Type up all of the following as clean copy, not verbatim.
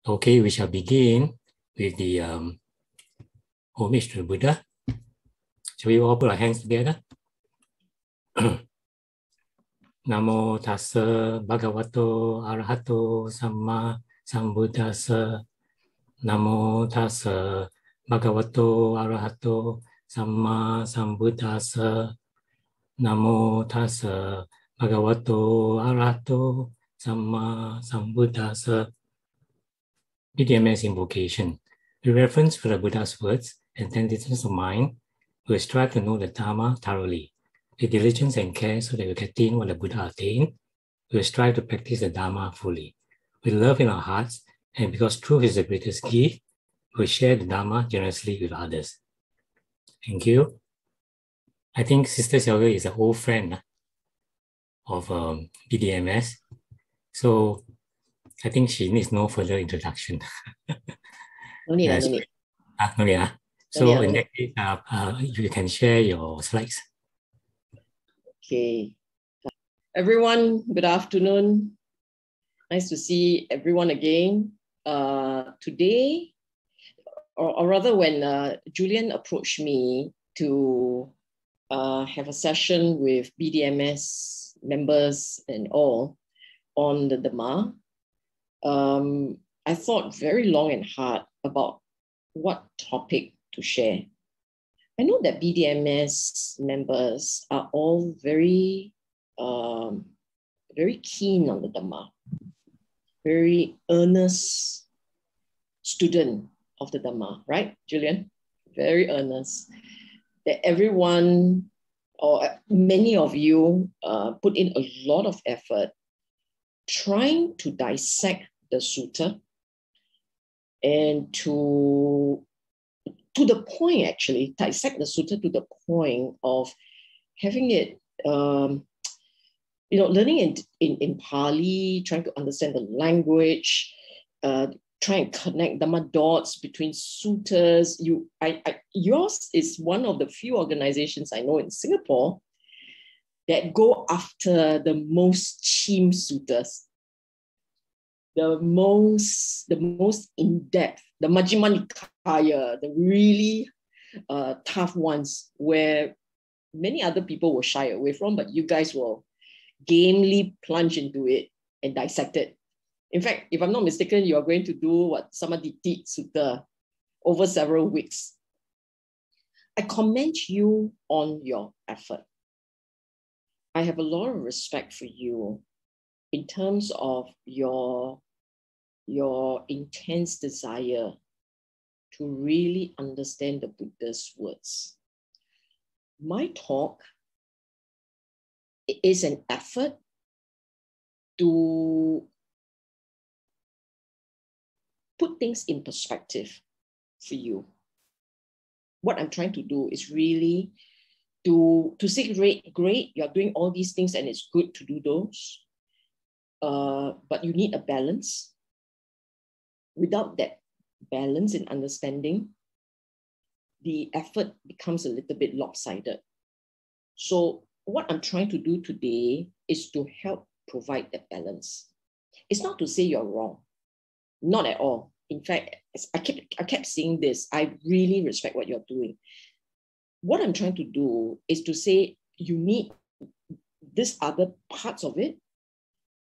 Okay, we shall begin with the homage to the Buddha. Shall we all put our hands together? Namo tassa bhagavato arahato samma sambuddhassa. Namo tassa bhagavato arahato samma sambuddhassa. Namo tassa bhagavato arahato samma sambuddhassa. BDMS invocation. With reference to the Buddha's words and tendencies of mind, we will strive to know the Dhamma thoroughly. With diligence and care so that we can attain what the Buddha attained, we will strive to practice the Dhamma fully. With love in our hearts, and because truth is the greatest gift, we will share the Dhamma generously with others. Thank you. I think Sister Sylvia is an old friend of BDMS, so I think she needs no further introduction. No need, no need. No need. So in that case, you can share your slides. Okay. Everyone, good afternoon. Nice to see everyone again. Today, or rather when Julian approached me to have a session with BDMS members and all on the Dhamma, I thought very long and hard about what topic to share. I know that BDMS members are all very, very keen on the Dhamma, very earnest student of the Dhamma, right, Julian? Very earnest. That everyone, or many of you, put in a lot of effort trying to dissect the sutta and to the point, actually, dissect the sutta to the point of having it, learning in Pāli, trying to understand the language, trying to connect Dhamma dots between suttas. Yours is one of the few organizations I know in Singapore that go after the most chim suttas, the most in-depth, the Majjhima Nikaya, the really tough ones where many other people will shy away from, but you guys will gamely plunge into it and dissect it. In fact, if I'm not mistaken, you are going to do what Samadhi Sutta over several weeks. I commend you on your effort. I have a lot of respect for you in terms of your intense desire to really understand the Buddha's words. My talk is an effort to put things in perspective for you. What I'm trying to do is really to say, great, you're doing all these things and it's good to do those, but you need a balance. Without that balance and understanding, the effort becomes a little bit lopsided. So what I'm trying to do today is to help provide that balance. It's not to say you're wrong, not at all. In fact, I kept saying this, I really respect what you're doing. What I'm trying to do is to say you need this other parts of it,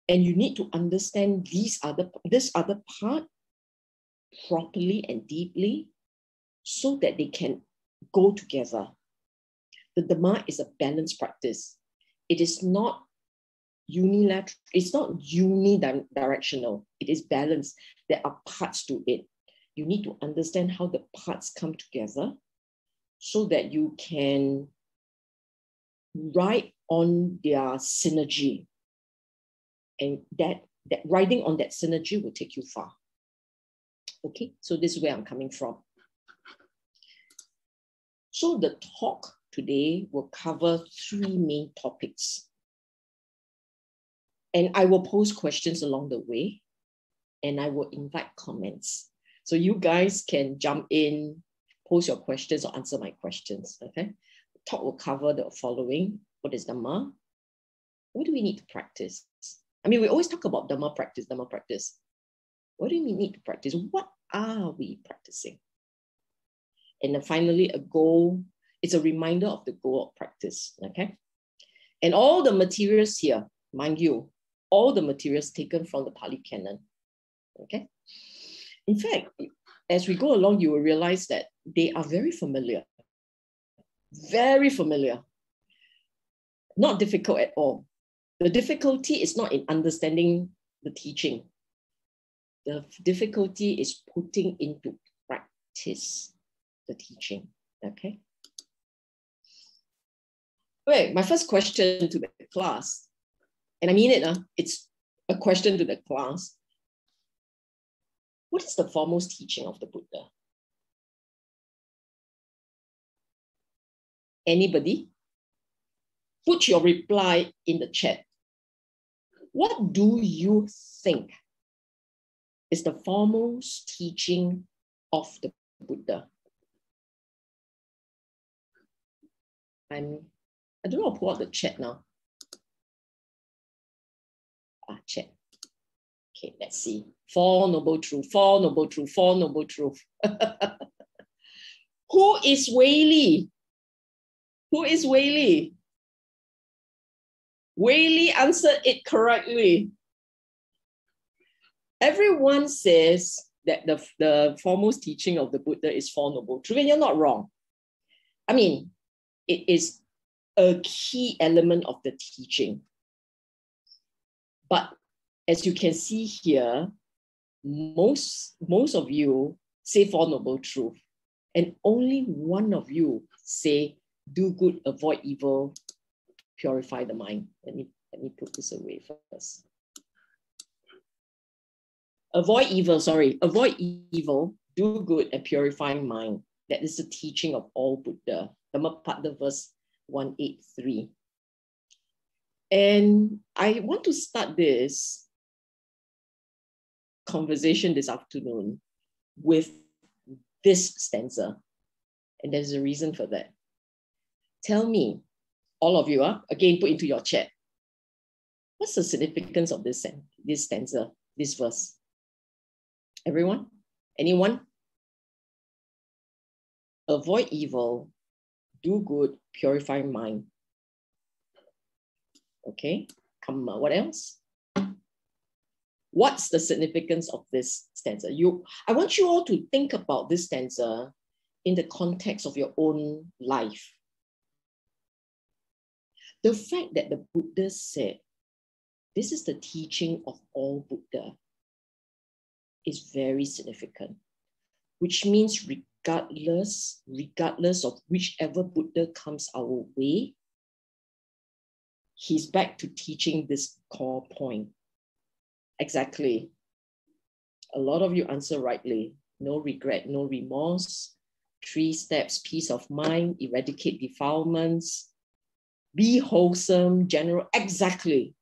and you need to understand this other part properly and deeply so that they can go together. The Dhamma is a balanced practice. It is not unilateral, it's not unidirectional. It is balanced. There are parts to it. You need to understand how the parts come together so that you can ride on their synergy. And that riding on that synergy will take you far. Okay, so this is where I'm coming from. So the talk today will cover 3 main topics. And I will pose questions along the way, and I will invite comments. So you guys can jump in, pose your questions or answer my questions, okay? The talk will cover the following. What is Dhamma? What do we need to practice? I mean, we always talk about Dhamma practice. What do we need to practice? What are we practicing? And then finally, a goal. It's a reminder of the goal of practice, okay? And all the materials here, mind you, all the materials taken from the Pāli Canon, okay? In fact, as we go along, you will realize that they are very familiar, not difficult at all. The difficulty is not in understanding the teaching. The difficulty is putting into practice the teaching, okay? Okay, my first question to the class, and I mean it, it's a question to the class. What is the foremost teaching of the Buddha? Anybody? Put your reply in the chat. What do you think is the foremost teaching of the Buddha? I don't know, I'll pull out the chat now. Chat. Okay, let's see. Four Noble Truth, Four Noble Truth, Four Noble Truth. Who is Wei Li? Who is Wei Li? Wei Li answered it correctly. Everyone says that the foremost teaching of the Buddha is Four Noble Truths, and you're not wrong. I mean, it is a key element of the teaching. But as you can see here, most of you say Four Noble Truths, and only one of you say do good, avoid evil, purify the mind. Let me put this away first. Avoid evil, do good and purify mind. That is the teaching of all Buddha. Dhammapada verse 183. And I want to start this conversation this afternoon with this stanza. And there's a reason for that. Tell me, all of you, again, put into your chat, what's the significance of this stanza, this verse? Everyone? Anyone? Avoid evil, do good, purify mind. Okay, come on, what else? What's the significance of this stanza? I want you all to think about this stanza in the context of your own life. The fact that the Buddha said, this is the teaching of all Buddha, is very significant, which means regardless of whichever Buddha comes our way, he's back to teaching this core point. Exactly. A lot of you answer rightly. No regret, no remorse. 3 steps, peace of mind, eradicate defilements, be wholesome, general. Exactly.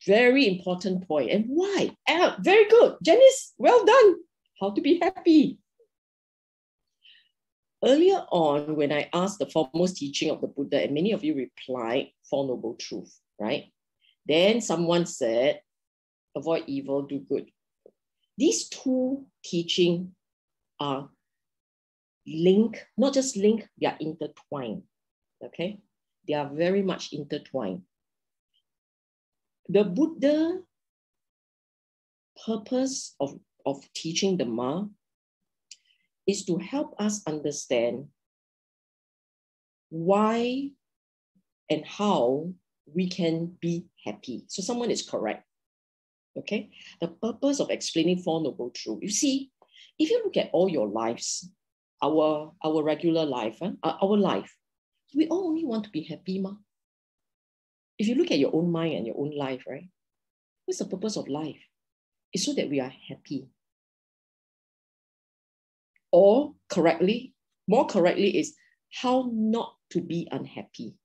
Very important point. And why? Very good. Janice, well done. How to be happy. Earlier on, when I asked the foremost teaching of the Buddha, and many of you replied, Four Noble Truths, right? Then someone said, avoid evil, do good. These 2 teachings are linked, not just linked, they are intertwined, okay? They are very much intertwined. The Buddha purpose of teaching Dhamma is to help us understand why and how we can be happy. So someone is correct, okay? The purpose of explaining Four Noble Truths. You see, if you look at all your lives, our regular life, our life, we all only want to be happy, ma. If you look at your own mind and your own life, right? What's the purpose of life? It's so that we are happy. Or more correctly is how not to be unhappy.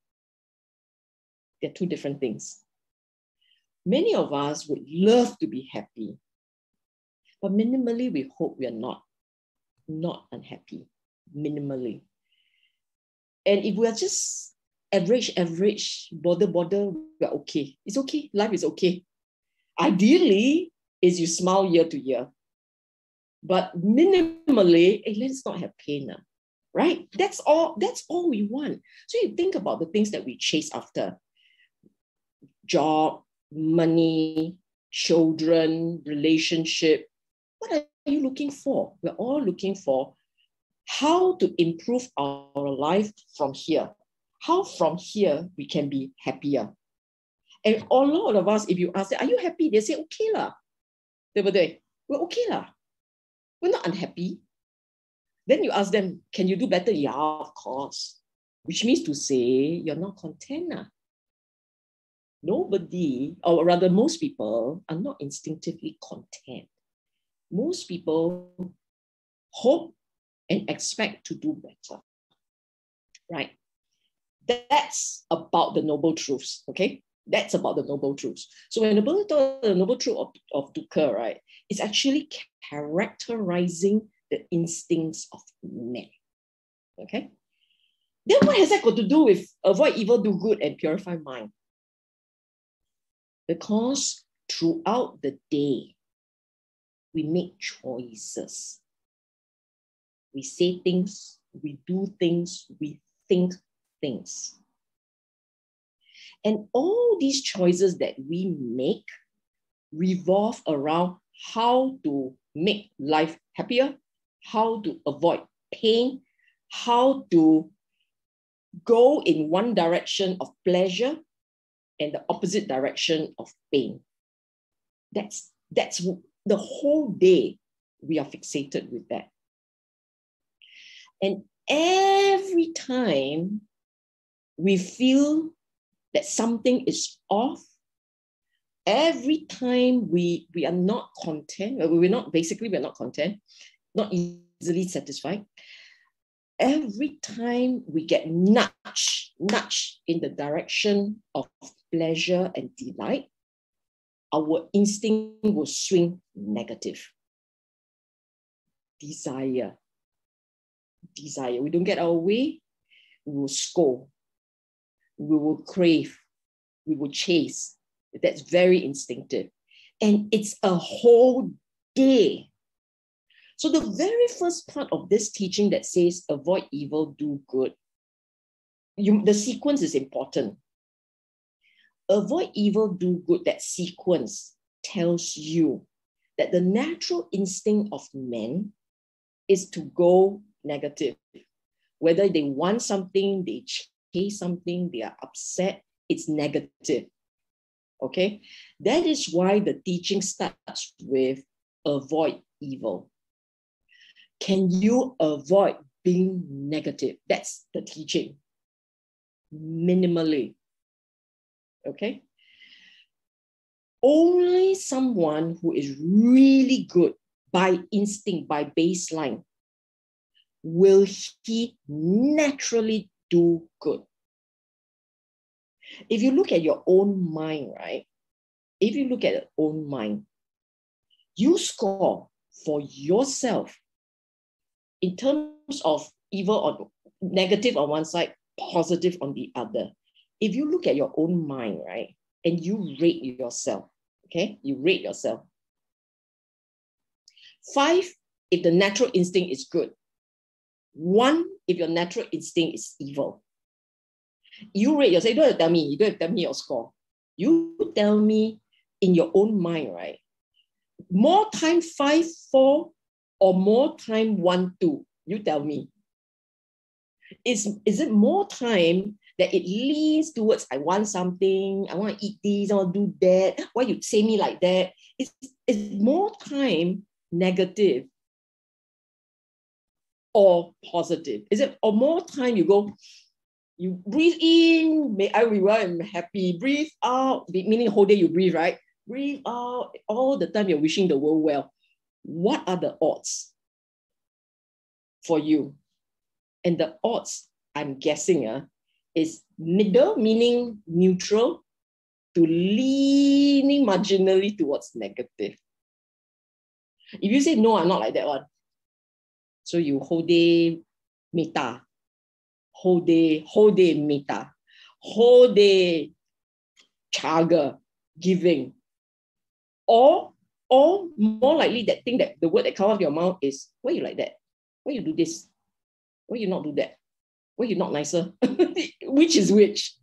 They're 2 different things. Many of us would love to be happy, but minimally we hope we are not unhappy, minimally. And if we are just average, border, we're okay. It's okay, life is okay. Ideally, is you smile year to year. But minimally, let's not have pain. Right? That's all we want. So you think about the things that we chase after. Job, money, children, relationship. What are you looking for? We're all looking for how to improve our life from here. How from here we can be happier. And a lot of us, if you ask them, are you happy? They say, okay lah. We're okay lah. We're not unhappy. Then you ask them, can you do better? Yeah, of course. Which means to say, you're not content. Nobody, or rather most people, are not instinctively content. Most people hope and expect to do better. Right? That's about the noble truths, okay? That's about the noble truths. So when the Buddha taught the noble truth of dukkha, right, it's actually characterizing the instincts of men. Okay? Then what has that got to do with avoid evil, do good, and purify mind? Because throughout the day, we make choices. We say things, we do things, we think things. And all these choices that we make revolve around how to make life happier, how to avoid pain, how to go in one direction of pleasure and the opposite direction of pain. That's the whole day we are fixated with that. And every time we feel that something is off, every time we are not content, we're not content, not easily satisfied. Every time we get nudged in the direction of pleasure and delight, our instinct will swing negative. Desire. We don't get our way, we will scold, we will crave, we will chase. That's very instinctive. And it's a whole day. So the very first part of this teaching that says avoid evil, do good, the sequence is important. Avoid evil, do good, that sequence tells you that the natural instinct of men is to go negative. Whether they want something, they chase something, they are upset, it's negative. Okay? That is why the teaching starts with avoid evil. Can you avoid being negative? That's the teaching. Minimally. Okay? Only someone who is really good by instinct, by baseline, will he naturally do good. If you look at your own mind, right? If you look at your own mind, you score for yourself in terms of evil or negative on one side, positive on the other. If you look at your own mind, right, and you rate yourself, okay? You rate yourself. 5, if the natural instinct is good. 1, if your natural instinct is evil. You rate yourself. You don't have to tell me. You don't have to tell me your score. You tell me in your own mind, right? More time 5, 4, or more time 1, 2. You tell me. Is it more time that it leans towards I want something, I want to eat this, I want to do that? Why you say me like that? It's more time negative or positive? Is it or more time you go, you breathe in, may I be well and happy. Breathe out, meaning the whole day you breathe, right? Breathe out, all the time you're wishing the world well. What are the odds for you? And the odds, I'm guessing, is middle, meaning neutral, to leaning marginally towards negative. If you say, no, I'm not like that one. So you whole day metta, whole day metta, whole day chaga, giving. Or Or more likely that thing that the word that comes out of your mouth is, why you like that? Why you do this? Why you not do that? Why you not nicer? Which is which?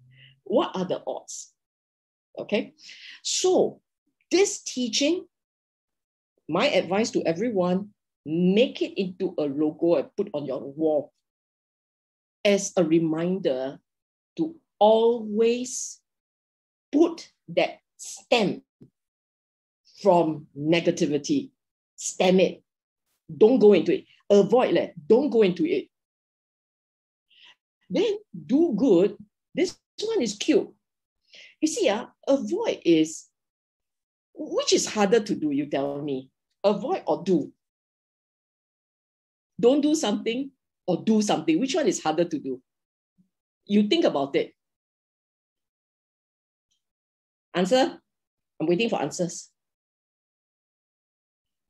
What are the odds? Okay. So this teaching, my advice to everyone, make it into a logo and put on your wall as a reminder to always put that stamp from negativity. Stamp it. Don't go into it. Avoid it. Don't go into it. Then do good. This one is cute. You see, avoid is, which is harder to do, you tell me? Avoid or do? Don't do something or do something. Which one is harder to do? You think about it. Answer? I'm waiting for answers.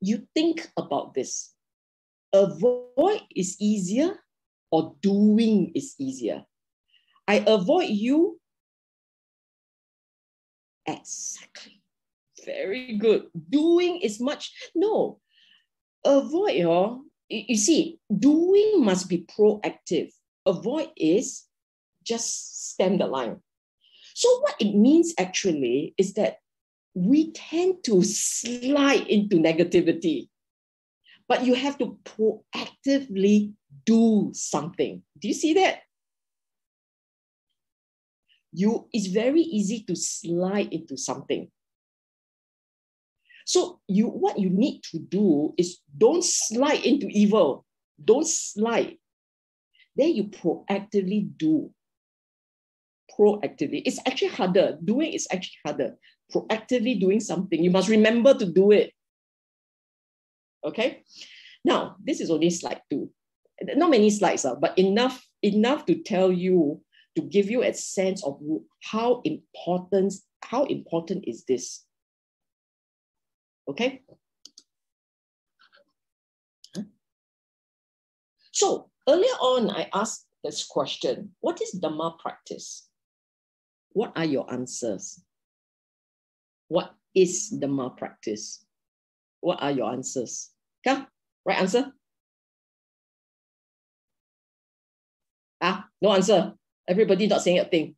You think about this. Avoid is easier or doing is easier? I avoid you. Exactly. Very good. Doing is much, no. Avoid, you see, doing must be proactive. Avoid is just stem the line. So what it means actually is that we tend to slide into negativity, but you have to proactively do something. Do you see that? It's very easy to slide into something. So what you need to do is don't slide into evil. Don't slide. Then you proactively do. Proactively. It's actually harder. Doing is actually harder. Proactively doing something. You must remember to do it. Okay? Now, this is only slide 2. Not many slides, but enough to tell you, to give you a sense of how important is this. Okay? So earlier on, I asked this question, what is Dhamma practice? What are your answers? What is Dhamma practice? What are your answers? Come, right answer? No answer. Everybody not saying a thing.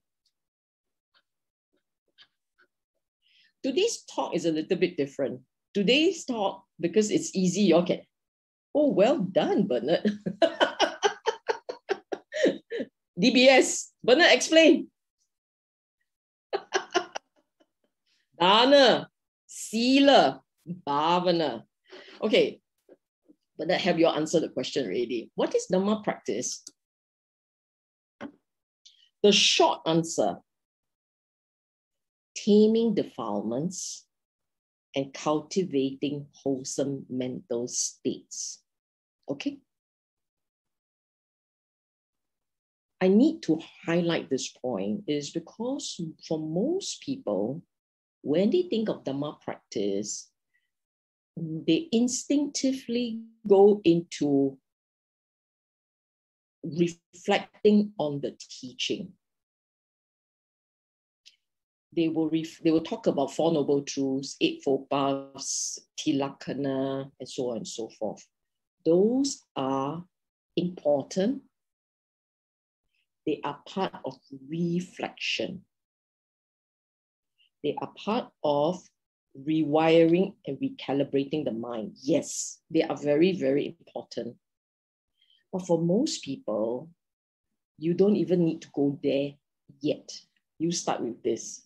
Today's talk is a little bit different. Today's talk, because it's easy, okay. Oh, well done, Bernard. DBS, Bernard, explain. Dana, Sila, Bhavana. Okay, Bernard, have you answered the question already? What is Dhamma practice? The short answer, taming defilements and cultivating wholesome mental states. Okay? I need to highlight this point is because for most people, when they think of Dhamma practice, they instinctively go into reflecting on the teaching. They will talk about 4 Noble Truths, 8 Paths, Tilakkhana, and so on and so forth. Those are important. They are part of reflection. They are part of rewiring and recalibrating the mind. Yes, they are very, very important. But for most people, you don't even need to go there yet. You start with this.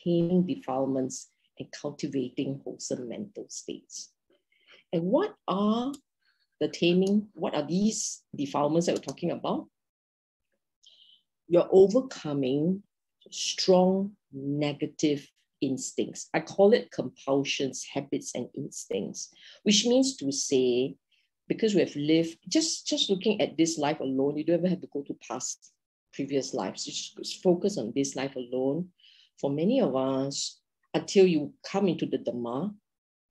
Taming defilements and cultivating wholesome mental states. And what are these defilements that we're talking about? You're overcoming strong negative instincts. I call it compulsions, habits, and instincts, which means to say, because we have lived, just looking at this life alone, you don't even have to go to past previous lives. You just focus on this life alone. For many of us, until you come into the Dhamma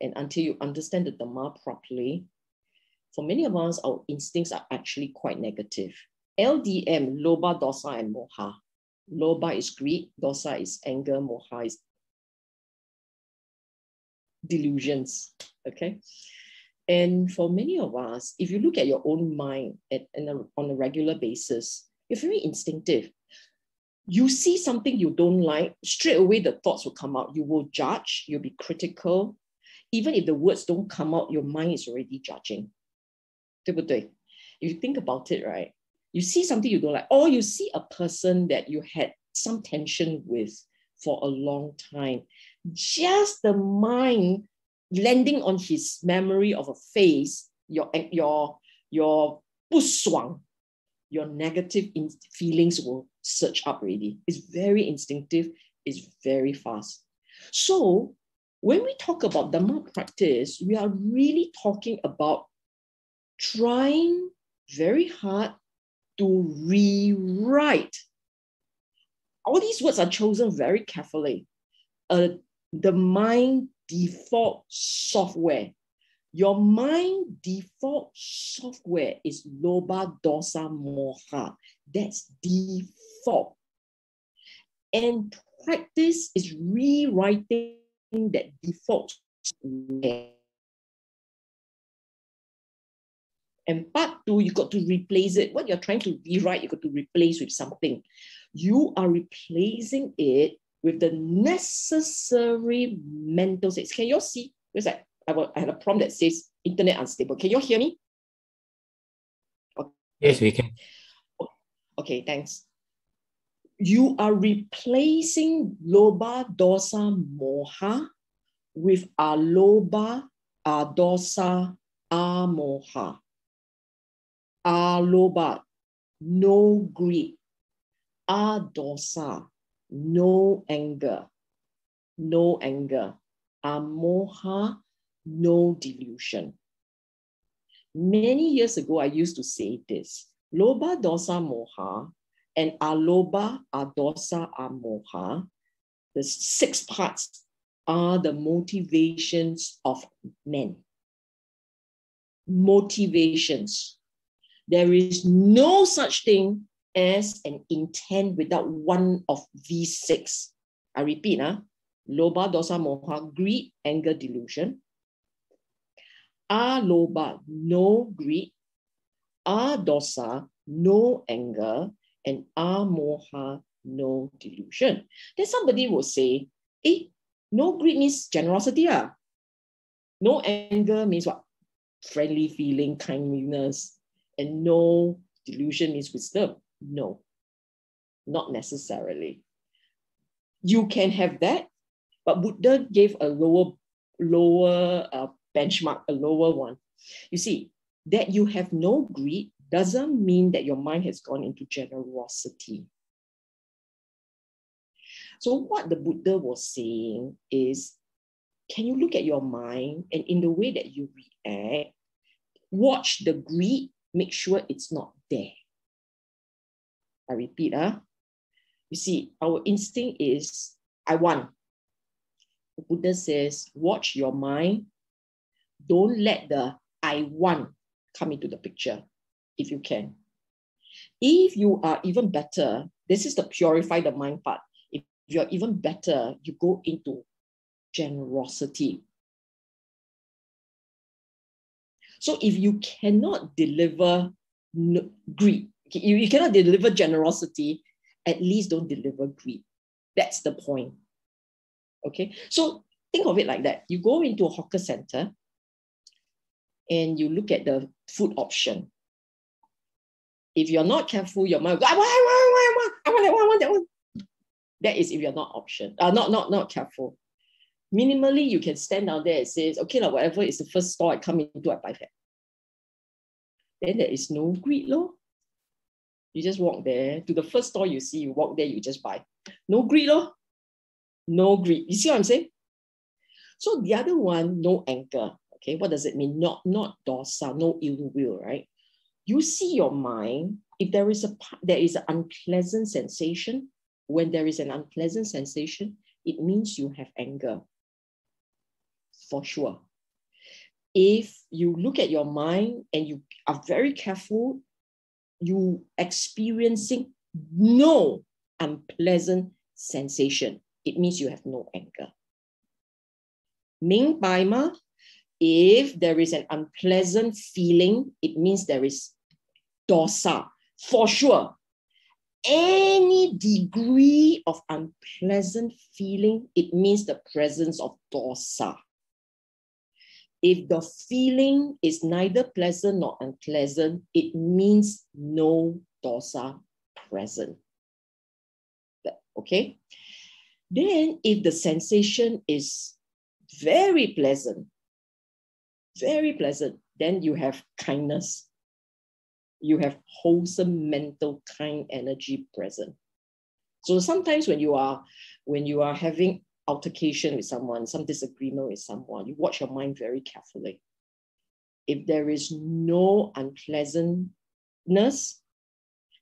and until you understand the Dhamma properly, for many of us, our instincts are actually quite negative. LDM, Lobha, Dosa, and Moha. Lobha is greed, Dosa is anger, Moha is delusions, okay? And for many of us, if you look at your own mind on a regular basis, you're very instinctive. You see something you don't like, straight away the thoughts will come out. You will judge, you'll be critical. Even if the words don't come out, your mind is already judging. 对不对? If you think about it, right? You see something you don't like, or you see a person that you had some tension with for a long time. Just the mind landing on his memory of a face, your 不爽, your negative feelings will surge up already. It's very instinctive, it's very fast. So when we talk about Dhamma practice, we are really talking about trying very hard to rewrite. All these words are chosen very carefully. The mind default software. Your mind default software is Loba, Dosa, Moha. That's default. And practice is rewriting that default software. And part two, you got to replace it. What you're trying to rewrite, you got to replace with something. You are replacing it with the necessary mental states. Can you all see? Because I had a prompt that says internet unstable. Can you all hear me? Okay. Yes, we can. Okay, thanks. You are replacing Loba, Dosa, Moha with Aloba, Adosa, Amoha. Aloba, no greed. Adosa, no anger. No anger. Amoha, no delusion. Many years ago, I used to say this. Loba, dosa, moha, and aloba, adosa, amoha, the 6 parts are the motivations of men. Motivations. There is no such thing as an intent without one of these 6. I repeat, loba, dosa, moha, greed, anger, delusion. Aloba, no greed. Dosa, no anger. And moha, no delusion. Then somebody will say, no greed means generosity. No anger means what? Friendly feeling, kindness. And no delusion means wisdom. No, not necessarily. You can have that, but Buddha gave a lower benchmark, a lower one. You see, that you have no greed doesn't mean that your mind has gone into generosity. So what the Buddha was saying is, can you look at your mind and in the way that you react, watch the greed, make sure it's not there. I repeat, you see, our instinct is, I want. The Buddha says, watch your mind. Don't let the I want come into the picture, if you can. If you are even better, this is the purify the mind part. If you're even better, you go into generosity. So if you cannot deliver greed, you cannot deliver generosity, at least don't deliver greed. That's the point. Okay, so think of it like that. You go into a hawker center and you look at the food option. If you're not careful, your mind, I want that one. That is if you're not not careful. Minimally, you can stand down there and say, okay, whatever is the first store I come into, I buy that. Then there is no greed, law. You just walk there to the first store you see, you walk there, you just buy. No greed, law. No greed. You see what I'm saying? So the other one, no anger. Okay, what does it mean? Not dosa, no ill will, right? You see your mind. If there is an unpleasant sensation, when there is an unpleasant sensation, it means you have anger. For sure. If you look at your mind and you are very careful, you experiencing no unpleasant sensation, it means you have no anger. 明白吗? If there is an unpleasant feeling, it means there is dosa, for sure. Any degree of unpleasant feeling, it means the presence of dosa. If the feeling is neither pleasant nor unpleasant, it means no dosa present. Okay? Then if the sensation is very pleasant, then you have kindness. You have wholesome mental kind energy present. So sometimes when you are having altercation with someone, some disagreement with someone, you watch your mind very carefully. If there is no unpleasantness,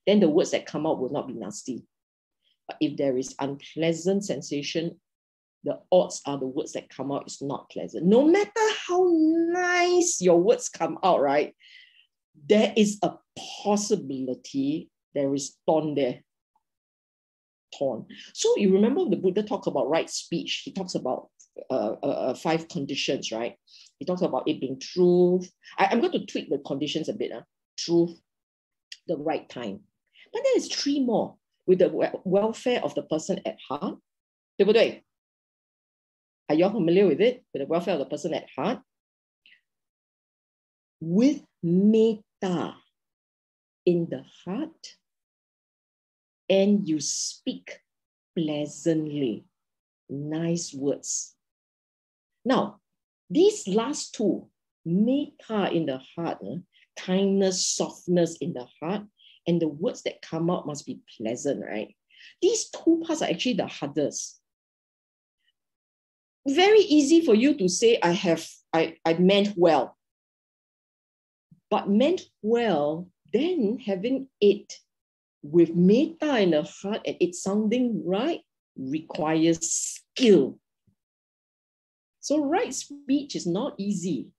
then the words that come out will not be nasty. But if there is unpleasant sensation, the odds are the words that come out is not pleasant. No matter how nice your words come out, right? There is a possibility there is thorn there. Thorn. So you remember the Buddha talked about right speech. He talks about 5 conditions, right? He talks about it being truth. I'm going to tweak the conditions a bit. Truth, the right time. But there is 3 more. With the welfare of the person at heart. 对不对? Are you all familiar with it? With the welfare of the person at heart? With metta in the heart, and you speak pleasantly, nice words. Now, these last 2, metta in the heart, kindness, softness in the heart, and the words that come out must be pleasant, right? These 2 parts are actually the hardest. Very easy for you to say, I meant well. But meant well, then having it with metta in the heart and it sounding right requires skill. So right speech is not easy.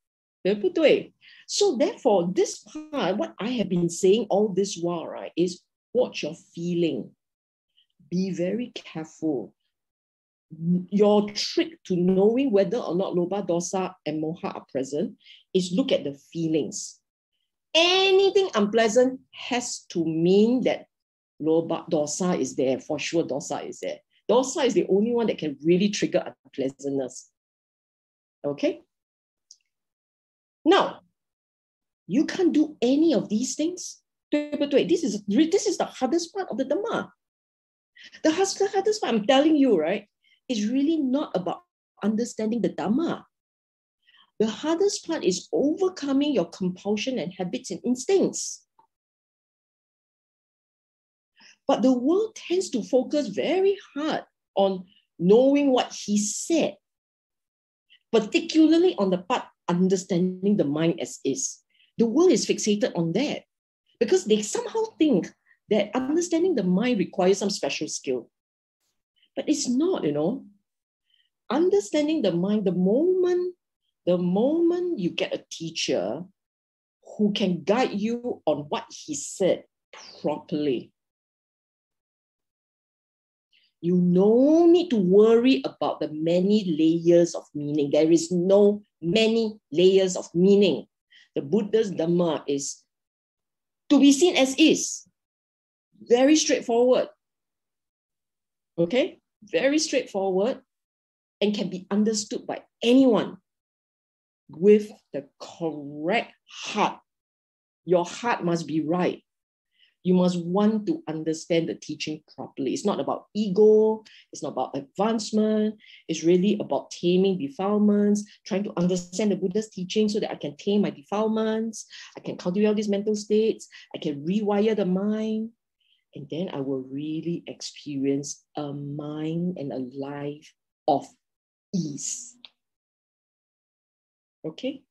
对不对? So therefore, this part, what I have been saying all this while, right, is watch your feeling. Be very careful. Your trick to knowing whether or not lobha, dosa, and moha are present is look at the feelings. Anything unpleasant has to mean that lobha, dosa is there. For sure, dosa is there. Dosa is the only one that can really trigger unpleasantness. Okay? Now, you can't do any of these things. This is the hardest part of the Dhamma. The hardest part, I'm telling you, right, is really not about understanding the Dhamma. The hardest part is overcoming your compulsion and habits and instincts. But the world tends to focus very hard on knowing what he said, particularly on the part understanding the mind as is. The world is fixated on that because they somehow think that understanding the mind requires some special skill. But it's not, you know. Understanding the mind, the moment you get a teacher who can guide you on what he said properly, you no need to worry about the many layers of meaning. There is no many layers of meaning. The Buddha's Dhamma is to be seen as is. Very straightforward. Okay? Very straightforward and can be understood by anyone with the correct heart. Your heart must be right. You must want to understand the teaching properly. It's not about ego. It's not about advancement. It's really about taming defilements, trying to understand the Buddha's teaching so that I can tame my defilements. I can cultivate all these mental states. I can rewire the mind. And then I will really experience a mind and a life of ease. Okay?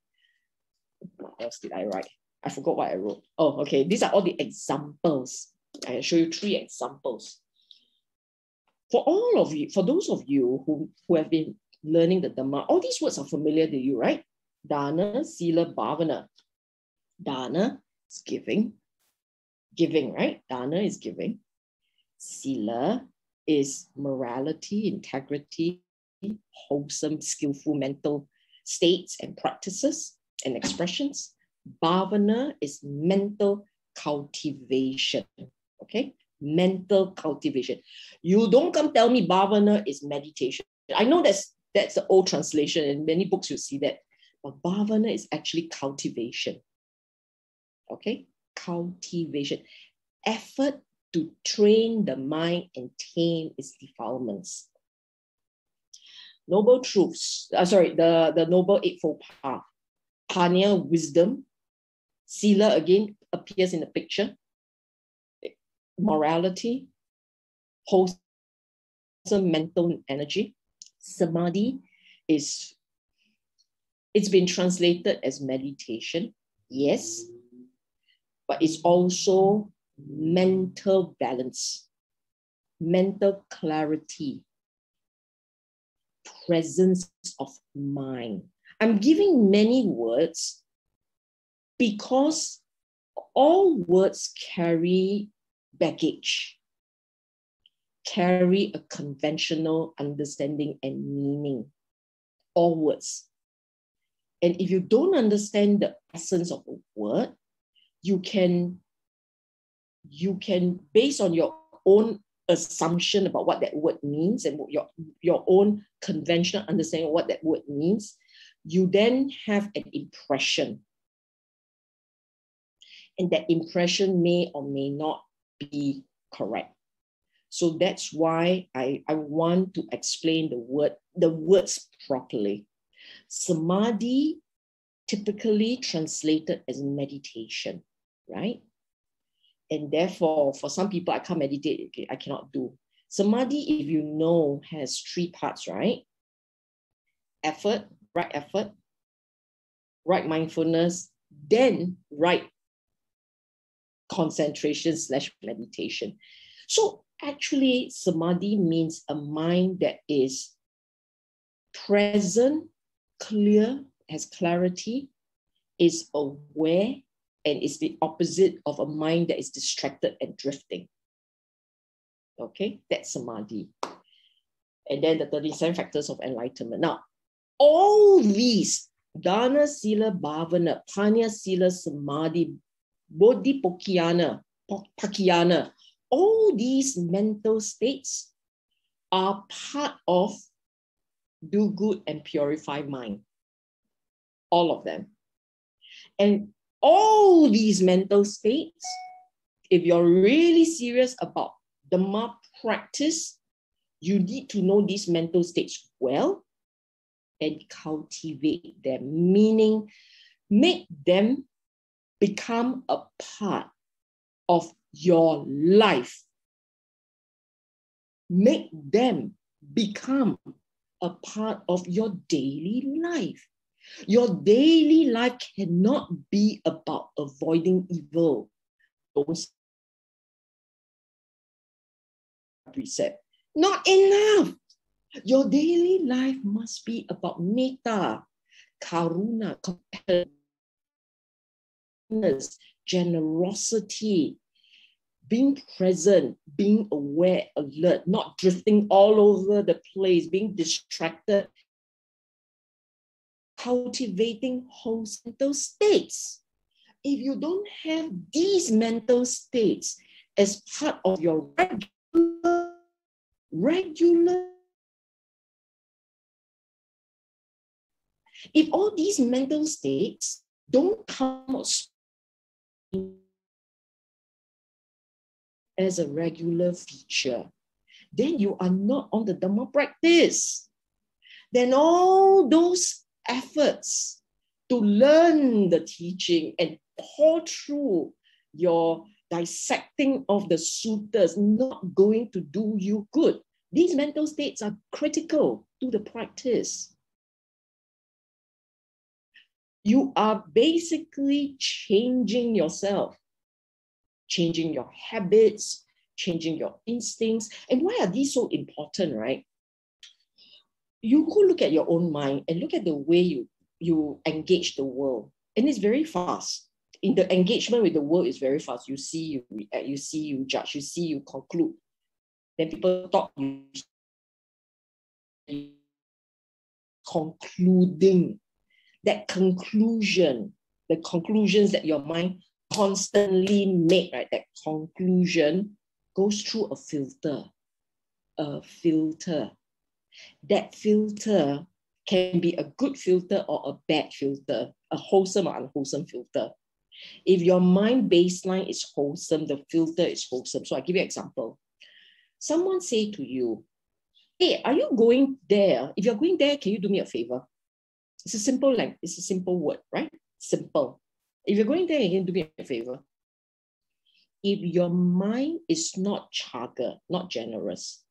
What else did I write? I forgot what I wrote. Oh, okay. These are all the examples. I will show you 3 examples. For all of you, for those of you who have been learning the Dhamma, all these words are familiar to you, right? Dana, Sila, Bhavana. Dana is giving. Giving, right? Dana is giving. Sila is morality, integrity, wholesome, skillful mental states and practices and expressions. Bhavana is mental cultivation. Okay? Mental cultivation. You don't come tell me bhavana is meditation. I know that's the old translation. In many books you see that. But bhavana is actually cultivation. Okay? Cultivation. Effort to train the mind and tame its defilements. Noble truths. The Noble Eightfold Path. Panya, wisdom. Sila again appears in the picture. Morality. Wholesome mental energy. Samadhi it's been translated as meditation. Yes. But it's also mental balance, mental clarity, presence of mind. I'm giving many words because all words carry baggage, carry a conventional understanding and meaning. All words. And if you don't understand the essence of a word, you can based on your own assumption about what that word means and your own conventional understanding of what that word means, you then have an impression. And that impression may or may not be correct. So that's why I want to explain the words properly. Samadhi, typically translated as meditation, right? And therefore, for some people, I can't meditate, okay, I cannot do. Samadhi, if you know, has 3 parts, right? Effort, right mindfulness, then right concentration / meditation. So actually, Samadhi means a mind that is present, clear, has clarity, is aware, and is the opposite of a mind that is distracted and drifting. Okay, that's Samadhi. And then the 37 factors of enlightenment. Now, all these, Dana, Sila, Bhavana, Panya, Sila, Samadhi, Bodhipokhyana, Pakhyana, all these mental states are part of do good and purify mind. All of them. And all these mental states, if you're really serious about Dhamma practice, you need to know these mental states well and cultivate them, meaning make them become a part of your life. Make them become a part of your daily life. Your daily life cannot be about avoiding evil. Don't precept. Not enough. Your daily life must be about metta, karuna, compassion, generosity, being present, being aware, alert, not drifting all over the place, being distracted, cultivating wholesome mental states. If you don't have these mental states as part of your regular, if all these mental states don't come out as a regular feature, then you are not on the Dhamma practice. Then all those efforts to learn the teaching and pour through your dissecting of the suttas not going to do you good. These mental states are critical to the practice. You are basically changing yourself, changing your habits, changing your instincts. And why are these so important, right? You go look at your own mind and look at the way you engage the world. And it's very fast. In the engagement with the world is very fast. You see, you react, you see, you judge, you see, you conclude. Then people talk, you concluding. That conclusion, the conclusions that your mind constantly make, right? That conclusion goes through a filter. A filter. That filter can be a good filter or a bad filter, a wholesome or unwholesome filter. If your mind baseline is wholesome, the filter is wholesome. So I'll give you an example. Someone say to you, hey, are you going there? If you're going there, can you do me a favor? It's a simple word, right? Simple. If you're going there, you can do me a favor. If your mind is not chaga, not generous,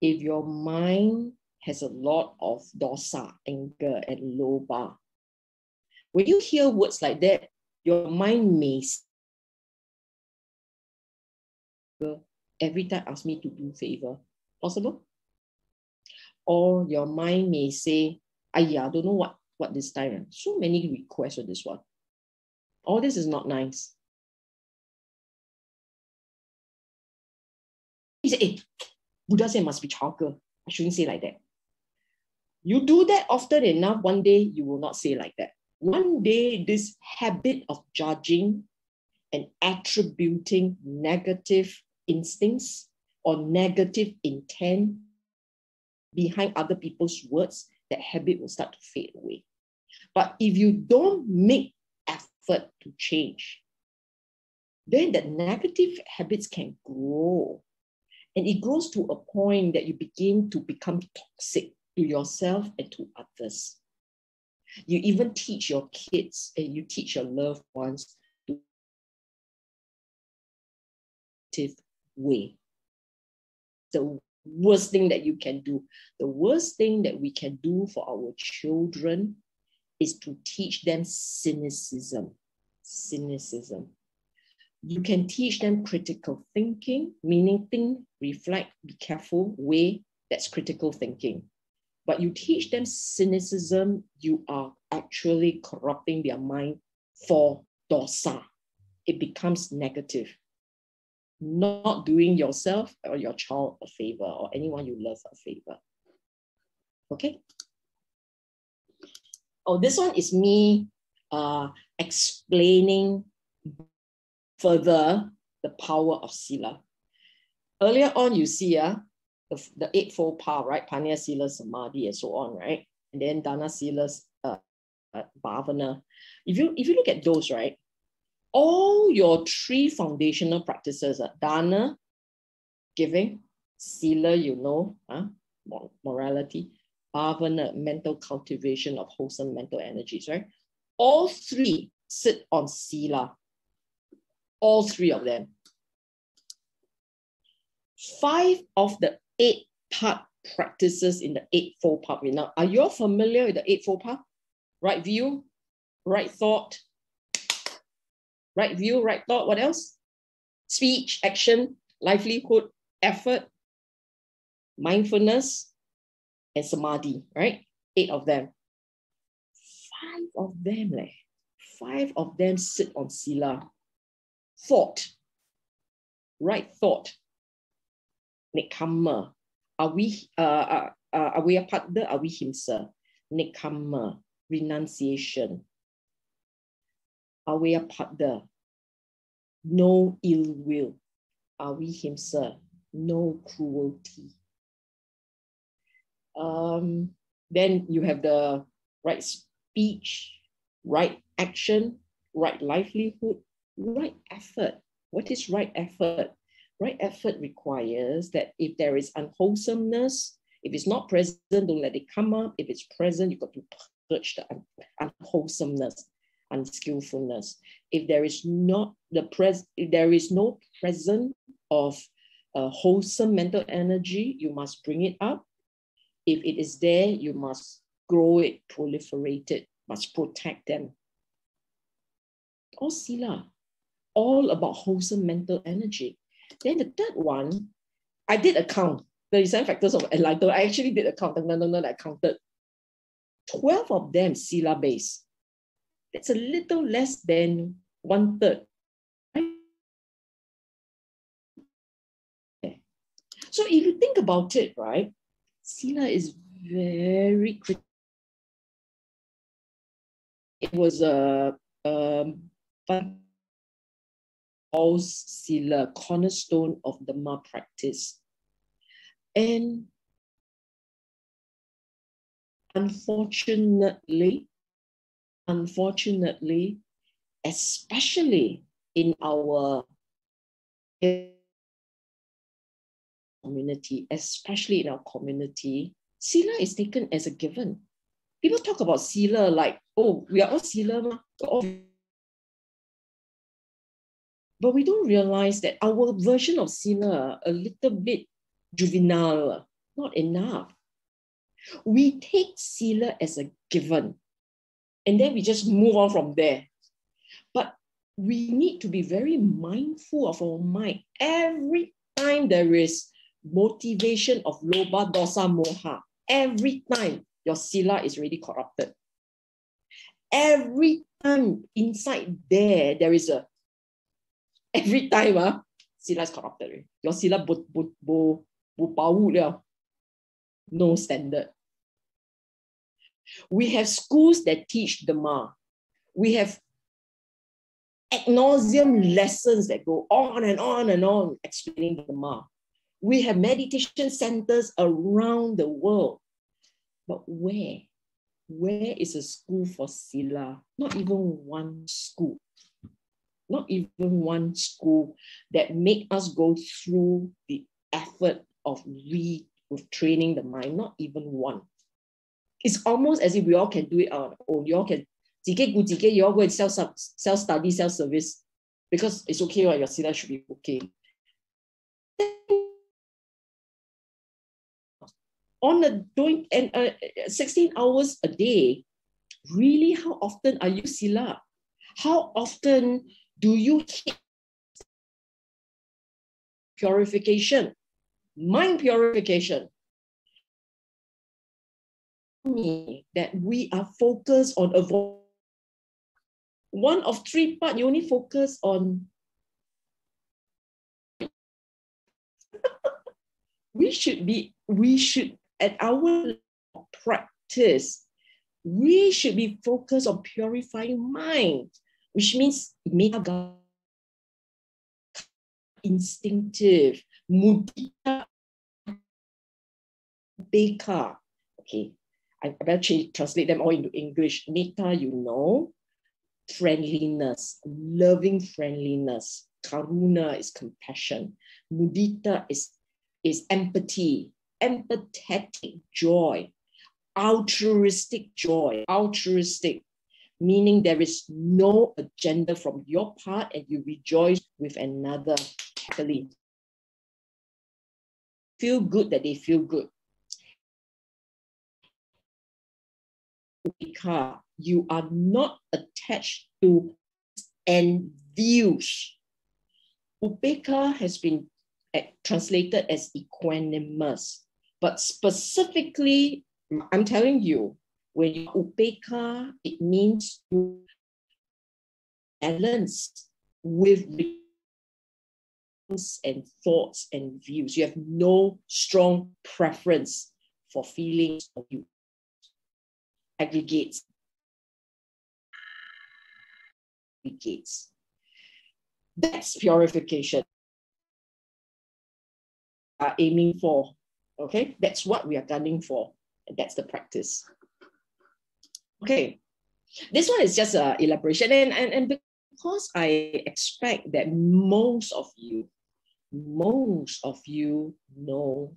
if your mind has a lot of dosa, anger, and lobha, when you hear words like that, your mind may every time ask me to do favor. Possible? Or your mind may say, I don't know what this time. So many requests for this one. All this is not nice. He said, hey, Buddha said must be chaga. I shouldn't say like that. You do that often enough, one day you will not say like that. One day, this habit of judging and attributing negative instincts or negative intent behind other people's words, that habit will start to fade away. But if you don't make effort to change, then the negative habits can grow. And it grows to a point that you begin to become toxic to yourself and to others. You even teach your kids and you teach your loved ones to way. The worst thing that you can do, the worst thing that we can do for our children is to teach them cynicism. Cynicism. You can teach them critical thinking, meaning think, reflect, be careful, weigh. That's critical thinking. But you teach them cynicism, you are actually corrupting their mind for dosa. It becomes negative. Not doing yourself or your child a favor or anyone you love a favor. Okay? Oh, this one is me explaining further the power of Sila. Earlier on, you see the Eightfold Path, right? Panya, Sila, Samadhi, and so on, right? And then Dana, Sila, Bhavana. If you look at those, right? All your three foundational practices are Dana, giving, Sila, morality, Bhavana, mental cultivation of wholesome mental energies, right? All three sit on Sila. All three of them. 5 of the 8-part practices in the Eightfold Path. Now, are you all familiar with the Eightfold Path? Right view, right thought, right view, right thought. What else? Speech, action, livelihood, effort, mindfulness, and samadhi, right? 8 of them. 5 of them, 5 of them sit on Sila. Thought, right thought, Nekkhamma, Avyapada, Avihimsa, Nekkhamma, renunciation, Avyapada, no ill will, Avihimsa, no cruelty. Then you have the right speech, right action, right livelihood, right effort. What is right effort? Right effort requires that if there is unwholesomeness, if it's not present, don't let it come up. If it's present, you've got to purge the unwholesomeness, unskillfulness. If there is no present of wholesome mental energy, you must bring it up. If it is there, you must grow it, proliferate it, must protect them. All Sila, all about wholesome mental energy. Then the third one, I did a count, 37 factors of enlightenment. I actually did a count. I counted 12 of them Sila based. That's a little less than 1/3. Right? So if you think about it, right, Sila is very critical. It was a Sila, cornerstone of the Dhamma practice. And unfortunately, especially in our community, Sila is taken as a given. People talk about Sila like, oh, we are all Sila. But we don't realize that our version of Sila a little bit juvenile, not enough. We take Sila as a given, and then we just move on from there. But we need to be very mindful of our mind. Every time there is motivation of loba, dosa, moha, every time your Sila is already corrupted. Every time inside there is a, every time Sila is corrupted. Your Sila no standard. We have schools that teach Dhamma. We have ad nauseum lessons that go on and on and on explaining the Dhamma. We have meditation centers around the world. But where is a school for Sila? Not even one school. Not even one school that make us go through the effort of training the mind. Not even one. It's almost as if we all can do it on our own. You all can, you all go and self-study, self-service, because it's okay, right? Your Sila should be okay. Doing 16 hours a day, really, how often are you Sila? How often do you hit purification, mind purification? That we are focused on avoid one of 3 parts, you only focus on. we should at our practice, we should be focused on purifying mind, which means instinctive, mudita, beka. Okay, I better translate them all into English. Metta, friendliness, loving friendliness. Karuna is compassion. Mudita is empathy, empathetic joy, altruistic, meaning there is no agenda from your part and you rejoice with another happily. Feel good that they feel good. Because you are not attached to end views. Upeka has been translated as equanimous, but specifically, I'm telling you, when you upeka, it means to balance with and thoughts and views. You have no strong preference for feelings of you. Aggregates. That's purification. Are aiming for. Okay, that's what we are gunning for. And that's the practice. Okay, this one is just an elaboration, and because I expect that most of you know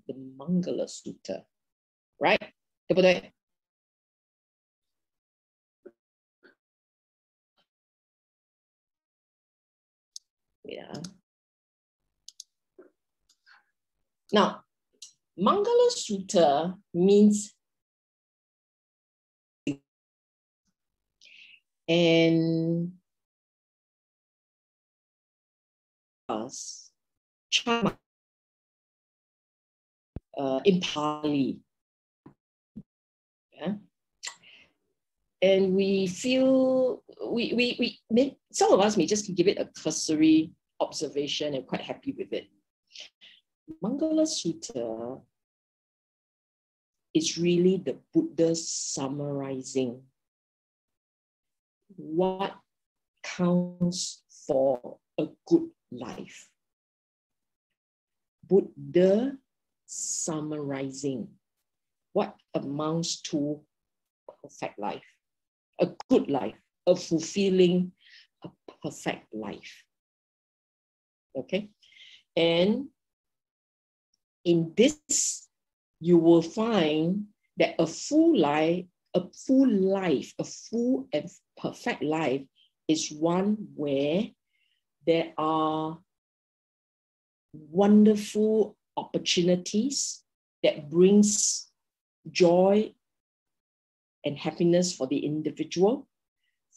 the Mandala Sutta, right? Yeah. Now, Mandala Sutta means and Chama in Pāli. Yeah? And we feel, some of us may just give it a cursory observation and quite happy with it. Mandala Sutta is really the Buddha summarizing what counts for a good life. Buddha summarizing what amounts to a perfect life, a good life, a fulfilling, a perfect life. Okay? And in this, you will find that a full and perfect life is one where there are wonderful opportunities that brings joy and happiness for the individual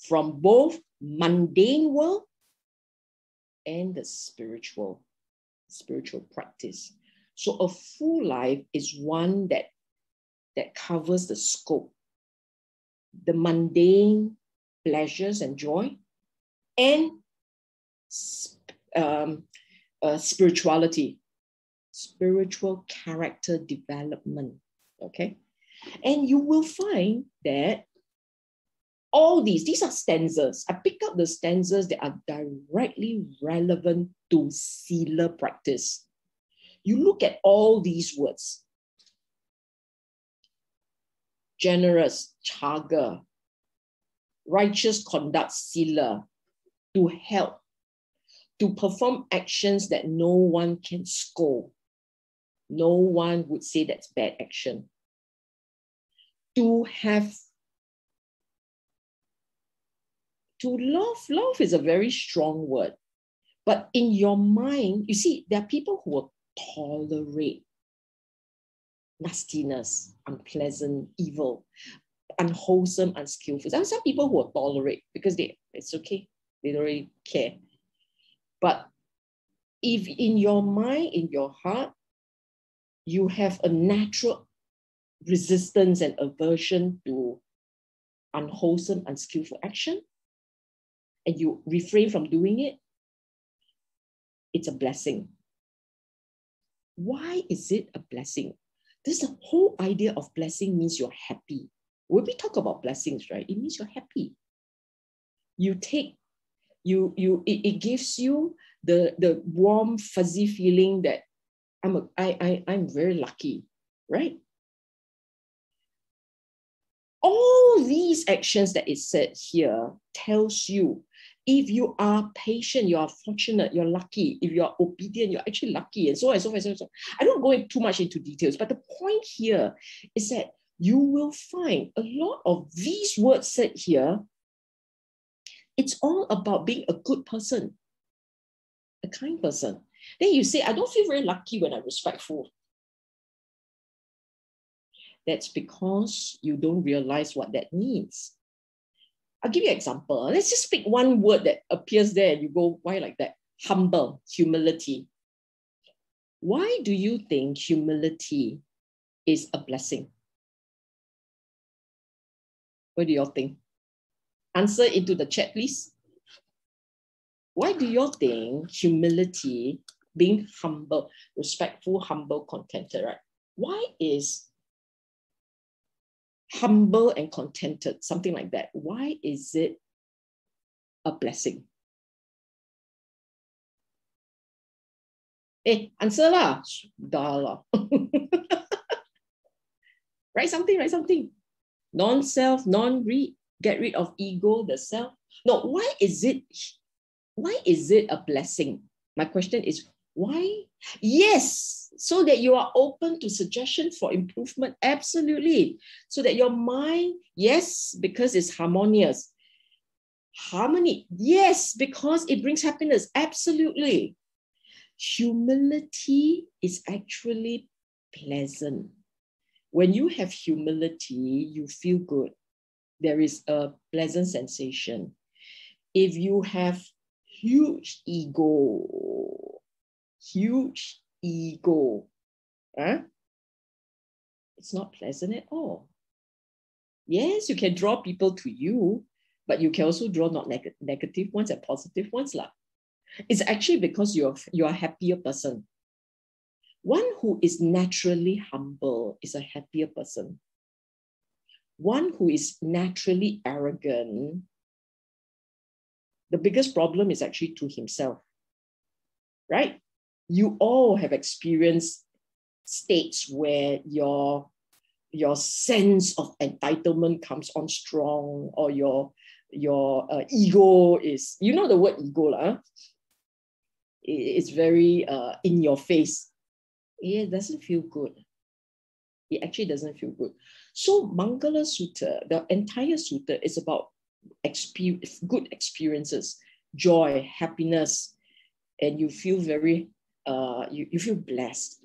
from both mundane world and the spiritual practice. So a full life is one that covers the scope, the mundane pleasures and joy, and spirituality, spiritual character development. Okay, and you will find that all these are stanzas. I pick up the stanzas that are directly relevant to Sila practice. You look at all these words: generous, chaga; righteous conduct, Sila; to help; to perform actions that no one can scold. No one would say that's bad action. To love is a very strong word. But in your mind, you see, there are people who will tolerate nastiness, unpleasant, evil, unwholesome, unskillful. There are some people who will tolerate because it's okay. They don't really care. But if in your mind, in your heart, you have a natural resistance and aversion to unwholesome, unskillful action, and you refrain from doing it, it's a blessing. Why is it a blessing? This the whole idea of blessing means you're happy. When we talk about blessings, right, it means you're happy. It gives you the warm, fuzzy feeling that I'm very lucky, right? All these actions that is said here tells you if you are patient, you are fortunate, you're lucky. If you are obedient, you're actually lucky, and so on and so forth. So I don't go too much into details, but the point here is that you will find a lot of these words said here. It's all about being a good person, a kind person. Then you say, I don't feel very lucky when I'm respectful. That's because you don't realize what that means. I'll give you an example. Let's just pick one word that appears there and you go, why like that? Humble, humility. Why do you think humility is a blessing? What do y'all think? Answer into the chat, please. Why do y'all think humility, being humble, respectful, humble, contented, right? Why is humble and contented, something like that, why is it a blessing? Answer lah. Dah lah. Write something. Non-self, non-greed, get rid of ego, the self. No, why is it a blessing? My question is, why? Yes, so that you are open to suggestion for improvement. Absolutely. So that your mind, yes, because it's harmonious. Harmony, yes, because it brings happiness. Absolutely. Humility is actually pleasant. When you have humility, you feel good. There is a pleasant sensation. If you have huge ego, it's not pleasant at all. Yes, you can draw people to you, but you can also draw not negative ones and positive ones lah. It's actually because you're a happier person. One who is naturally humble is a happier person. One who is naturally arrogant, the biggest problem is actually to himself, right? You all have experienced states where your sense of entitlement comes on strong, or your ego is, you know the word ego, it's very in your face. It doesn't feel good. It actually doesn't feel good. So Mangala Sutta, the entire sutta is about good experiences, joy, happiness, and you feel very, you feel blessed.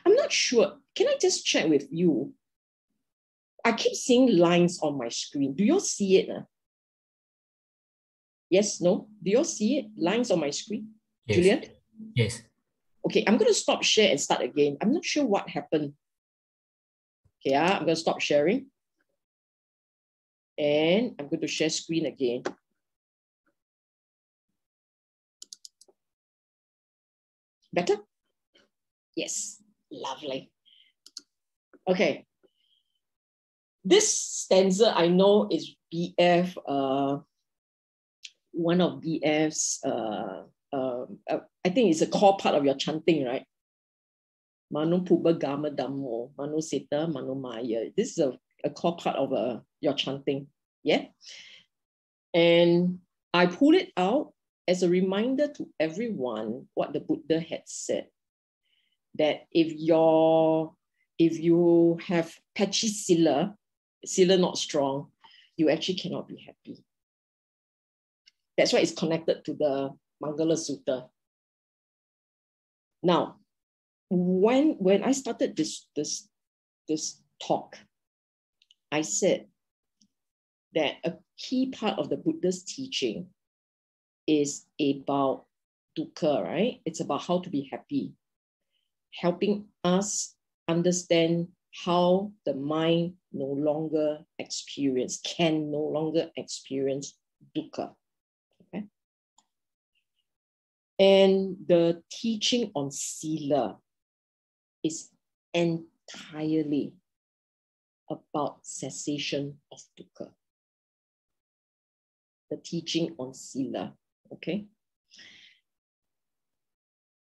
I'm not sure. Can I just check with you? I keep seeing lines on my screen. Do you all see it? Yes, no? Do you all see it? Lines on my screen? Yes. Julian? Yes. Okay, I'm going to stop share and start again. I'm not sure what happened. Okay, I'm going to stop sharing. And I'm going to share screen again. Better? Yes, lovely. Okay. This stanza I know is BF, one of BF's, I think it's a core part of your chanting, right? Manu Puba Gama Dhammo, Manu Seta, Manu Maya. This is a core part of your chanting, yeah? And I pulled it out as a reminder to everyone what the Buddha had said, that if you have patchy Sila not strong, you actually cannot be happy. That's why it's connected to the Mangala Sutta. Now, when I started this talk, I said that a key part of the Buddha's teaching is about dukkha, right? It's about how to be happy, helping us understand how the mind can no longer experience dukkha. Okay? And the teaching on Sila is entirely about cessation of dukkha. The teaching on Sila, okay?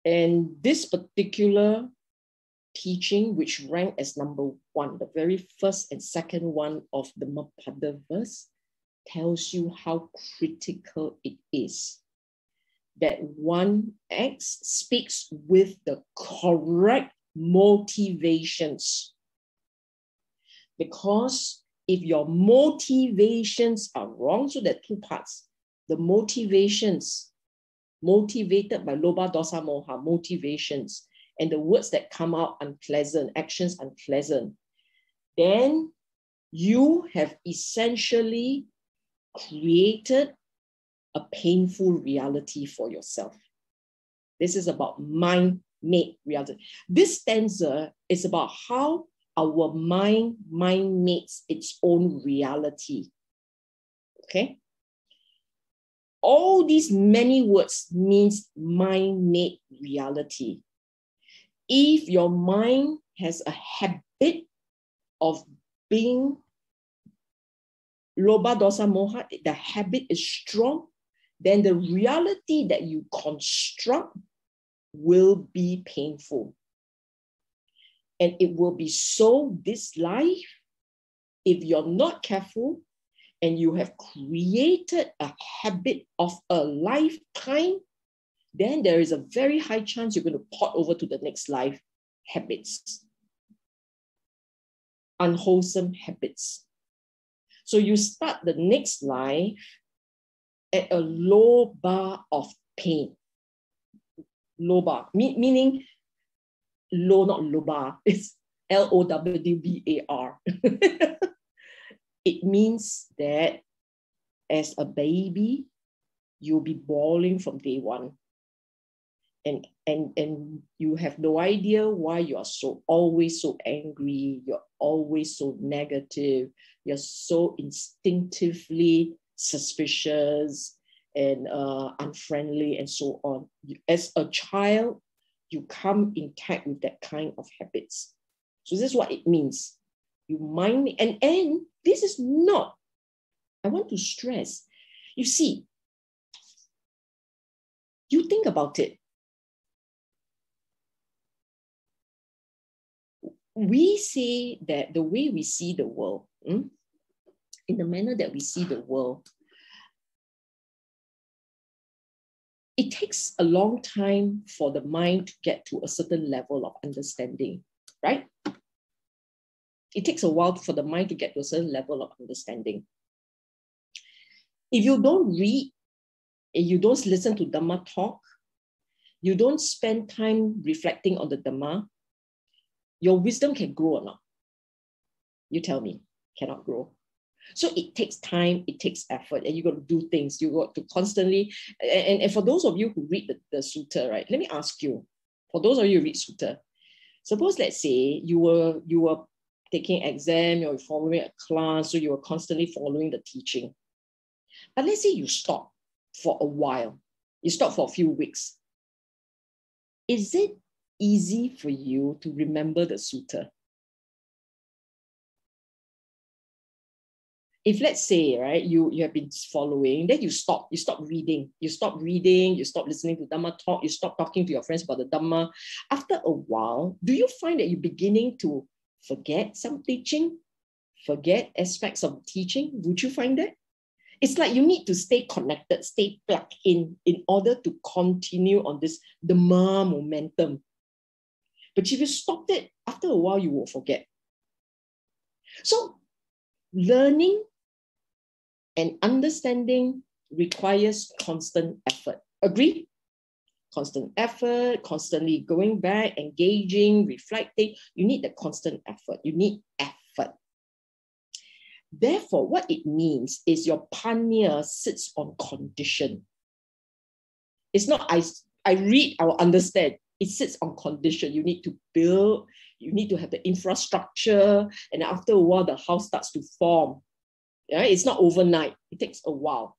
And this particular teaching, which ranked as number 1, the very first and second one of the Mapada verse, tells you how critical it is that one speaks with the correct motivations. Because if your motivations are wrong, so there are 2 parts. The motivations, motivated by Loba Dosa Moha, motivations, and the words that come out unpleasant, actions unpleasant, then you have essentially created a painful reality for yourself. This is about mind-made reality. This stanza is about how our mind makes its own reality. Okay? All these many words means mind-made reality. If your mind has a habit of being Loba Dosa Moha, the habit is strong, then the reality that you construct will be painful. And it will be so this life, if you're not careful and you have created a habit of a lifetime, then there is a very high chance you're going to port over to the next life habits, unwholesome habits. So you start the next life at a low bar of pain. Low bar, meaning low, not low bar, it's LOWBAR. It means that as a baby, you'll be bawling from day one. And you have no idea why you are always so angry, you're always so negative, you're so instinctively suspicious and unfriendly and so on. As a child, you come intact with that kind of habits. So this is what it means. You mind, and this is not, I want to stress, you see, you think about it. We say that the way we see the world, in the manner that we see the world, it takes a long time for the mind to get to a certain level of understanding, right? It takes a while for the mind to get to a certain level of understanding. If you don't read, and you don't listen to Dhamma talk, you don't spend time reflecting on the Dhamma, your wisdom can grow or not? You tell me, cannot grow. So it takes time, it takes effort, and you got to do things. You got to constantly, and for those of you who read the sutta, right? Let me ask you, for those of you who read sutta, suppose let's say you were taking exam, you're following a class, so you were constantly following the teaching. But let's say you stop for a while, you stop for a few weeks. Is it easy for you to remember the sutta? If let's say, right, you have been following, then you stop reading, you stop listening to Dhamma talk, you stop talking to your friends about the Dhamma. After a while, do you find that you're beginning to forget some teaching, forget aspects of teaching? Would you find that? It's like you need to stay connected, stay plugged in order to continue on this Dhamma momentum. But if you stopped it, after a while, you will forget. So learning and understanding requires constant effort. Agree? Constant effort, constantly going back, engaging, reflecting. You need the constant effort. You need effort. Therefore, what it means is your panya sits on condition. It's not I read, I will understand. It sits on condition. You need to build, you need to have the infrastructure, and after a while, the house starts to form. Yeah, it's not overnight. It takes a while.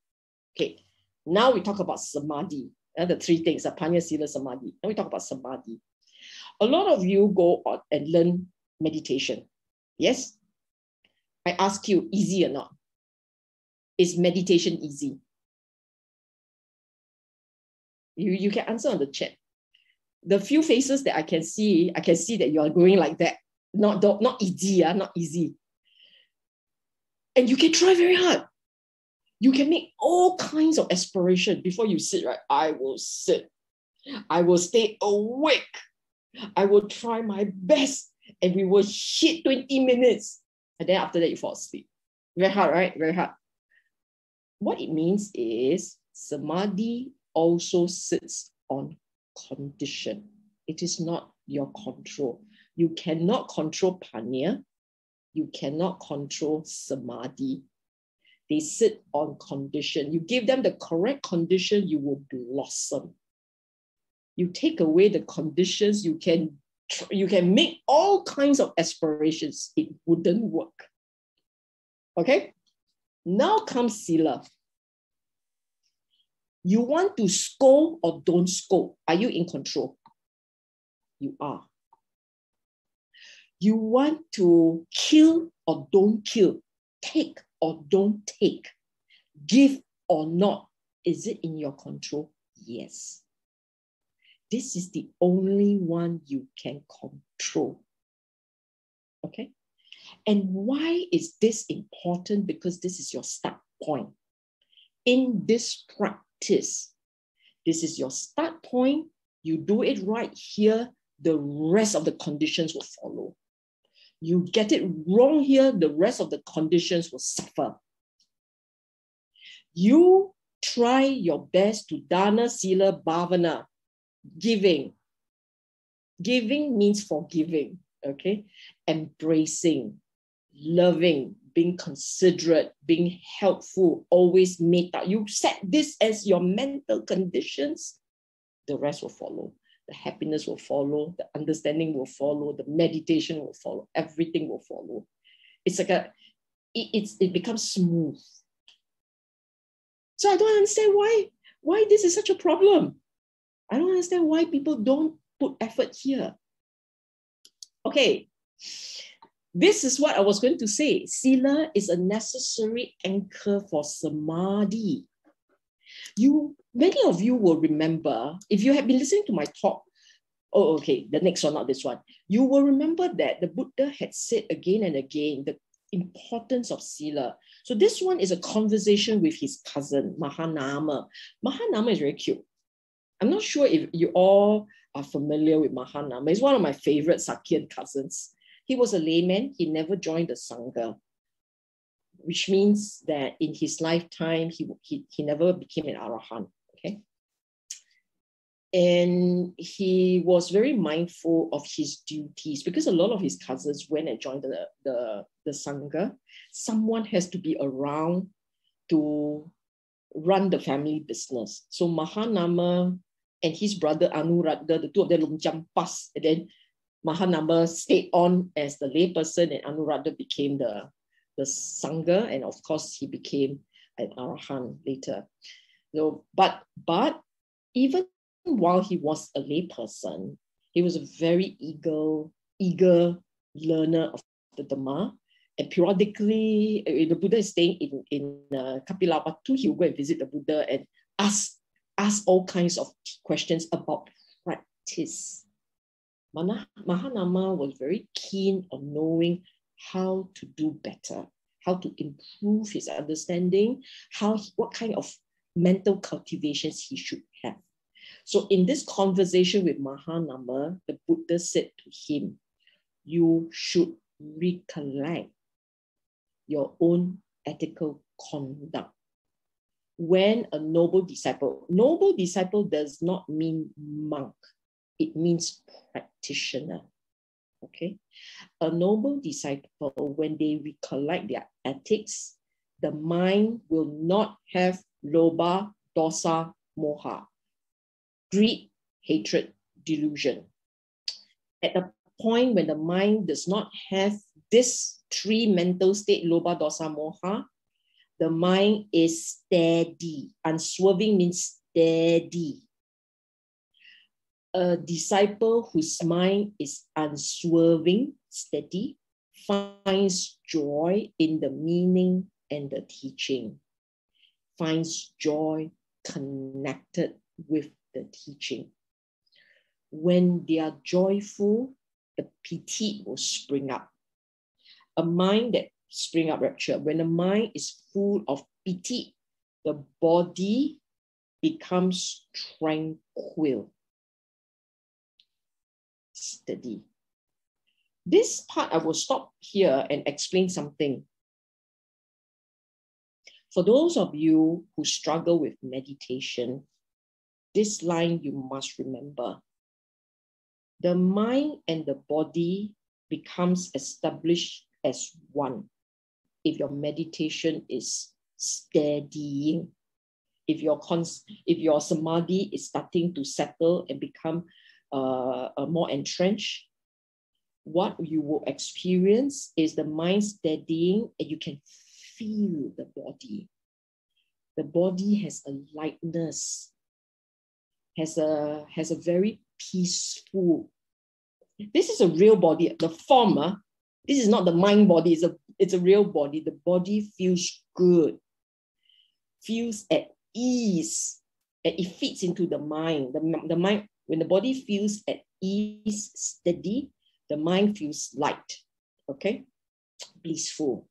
Okay, now we talk about samadhi. The three things, panya, sila, samadhi. Now we talk about samadhi. A lot of you go on and learn meditation. Yes? I ask you, easy or not? Is meditation easy? You can answer on the chat. The few faces that I can see that you are going like that. Not easy, not easy. And you can try very hard. You can make all kinds of aspirations before you sit, right? I will sit. I will stay awake. I will try my best. And we will hit 20 minutes. And then after that, you fall asleep. Very hard, right? Very hard. What it means is samadhi also sits on condition. It is not your control. You cannot control panya. You cannot control samadhi. They sit on condition. You give them the correct condition, you will blossom. You take away the conditions, you can make all kinds of aspirations. It wouldn't work. Okay? Now comes Sila. You want to scold or don't scold? Are you in control? You are. You want to kill or don't kill? Take or don't take? Give or not? Is it in your control? Yes. This is the only one you can control. Okay? And why is this important? Because this is your start point. In this practice, this is your start point. You do it right here, the rest of the conditions will follow. You get it wrong here, the rest of the conditions will suffer. You try your best to dana, sila, bhavana, giving. Giving means forgiving, okay? Embracing, loving, being considerate, being helpful, always metta. You set this as your mental conditions, the rest will follow. The happiness will follow, the understanding will follow, the meditation will follow, everything will follow. It's like it becomes smooth. So I don't understand why this is such a problem. I don't understand why people don't put effort here. Okay, this is what I was going to say. Sila is a necessary anchor for samadhi. Many of you will remember, if you have been listening to my talk, oh, okay, the next one, not this one. You will remember that the Buddha had said again and again the importance of Sila. So this one is a conversation with his cousin, Mahanama. Mahanama is very cute. I'm not sure if you all are familiar with Mahanama. He's one of my favorite Sakyan cousins. He was a layman. He never joined the Sangha, which means that in his lifetime, he never became an Arahant, okay? And he was very mindful of his duties because a lot of his cousins went and joined the Sangha. Someone has to be around to run the family business. So Mahanama and his brother Anuradha, the two of them lumjampas, and then Mahanama stayed on as the layperson and Anuradha became the Sangha, and of course he became an Arahant later. So, but even while he was a layperson, he was a very eager learner of the Dhamma. And periodically, the Buddha is staying in Kapilavatthu, he would go and visit the Buddha and ask all kinds of questions about practice. Mahanama was very keen on knowing how to do better, how to improve his understanding, what kind of mental cultivations he should have. So in this conversation with Mahanama, the Buddha said to him, you should recollect your own ethical conduct. When a noble disciple does not mean monk, it means practitioner. Okay, a noble disciple, when they recollect their ethics, the mind will not have lobha, dosa, moha, greed, hatred, delusion. At the point when the mind does not have this three mental state, lobha, dosa, moha, the mind is steady. Unswerving means steady. A disciple whose mind is unswerving, steady, finds joy in the meaning and the teaching, finds joy connected with the teaching. When they are joyful, the piti will spring up. A mind that spring up rapture. When the mind is full of piti, the body becomes tranquil, steady. This part, I will stop here and explain something. For those of you who struggle with meditation, this line you must remember. The mind and the body becomes established as one if your meditation is steadying. If your samadhi is starting to settle and become more entrenched, what you will experience is the mind steadying and you can feel the body. The body has a lightness, has a very peaceful. This is a real body. The form, this is not the mind body, it's a real body. The body feels good, feels at ease, and it fits into the mind. The mind, when the body feels at ease, steady, the mind feels light, okay, blissful.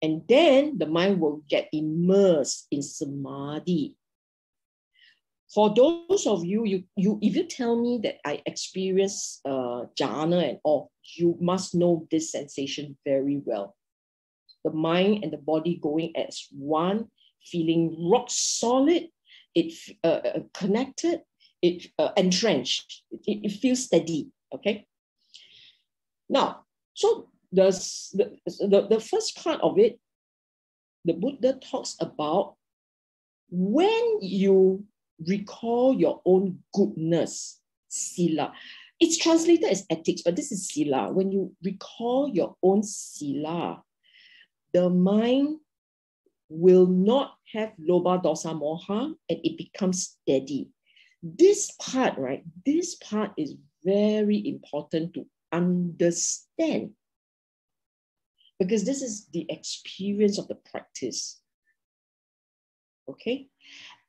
And then the mind will get immersed in samadhi. For those of you, if you tell me that I experience jhana and all, you must know this sensation very well. The mind and the body going as one, feeling rock solid, it connected, it entrenched, it feels steady, okay? Now, so the first part of it, the Buddha talks about when you recall your own goodness, Sila. It's translated as ethics, but this is Sila. When you recall your own Sila, the mind will not have lobha, dosa, moha, and it becomes steady. This part, right? This part is very important to understand, because this is the experience of the practice. Okay?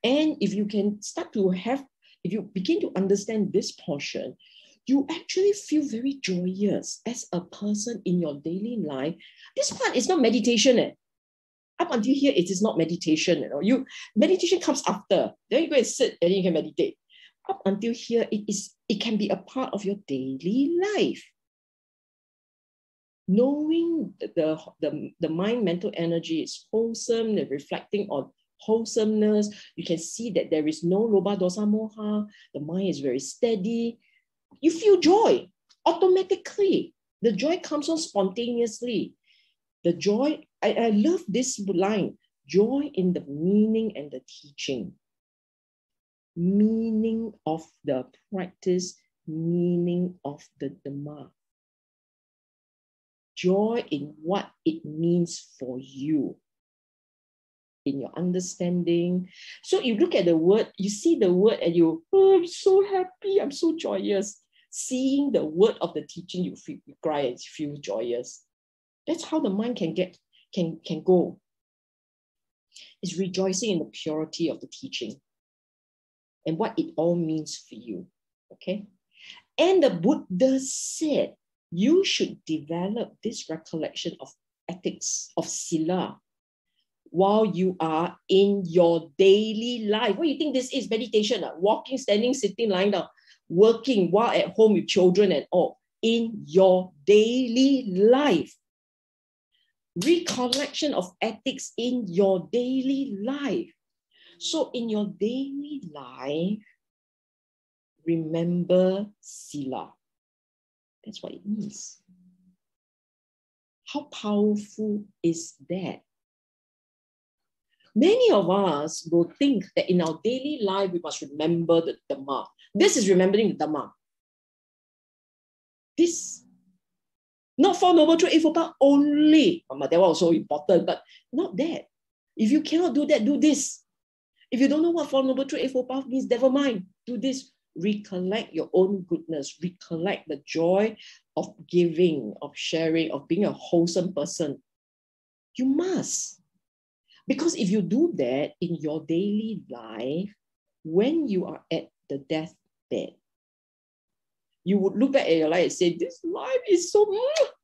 And if you can start to have, if you begin to understand this portion, you actually feel very joyous as a person in your daily life. This part is not meditation. Up until here, it is not meditation. Meditation comes after. Then you go and sit and you can meditate. Up until here, it can be a part of your daily life. Knowing the mind mental energy is wholesome, and reflecting on wholesomeness, you can see that there is no lobha dosa moha. The mind is very steady. You feel joy automatically. The joy comes on spontaneously. The joy, I love this line, joy in the meaning and the teaching. Meaning of the practice, meaning of the Dhamma. Joy in what it means for you, in your understanding. So you look at the word, you see the word and you, oh, I'm so happy, I'm so joyous. Seeing the word of the teaching, you cry and feel joyous. That's how the mind can go. It's rejoicing in the purity of the teaching and what it all means for you. Okay? And the Buddha said, you should develop this recollection of ethics, of Sila, while you are in your daily life. What do you think this is? Meditation, walking, standing, sitting, lying down, working while at home with children and all. In your daily life. Recollection of ethics in your daily life. So in your daily life, remember Sila. That's what it means. How powerful is that? Many of us will think that in our daily life, we must remember the Dhamma. This is remembering the Dhamma. This, not Four Noble Truths, Eightfold Path only. That one also important, but not that. If you cannot do that, do this. If you don't know what Four Noble Truths, Eightfold Path means, never mind, do this. Recollect your own goodness. Recollect the joy of giving, of sharing, of being a wholesome person. You must. Because if you do that in your daily life, when you are at the deathbed, you would look back at your life and say, this life is so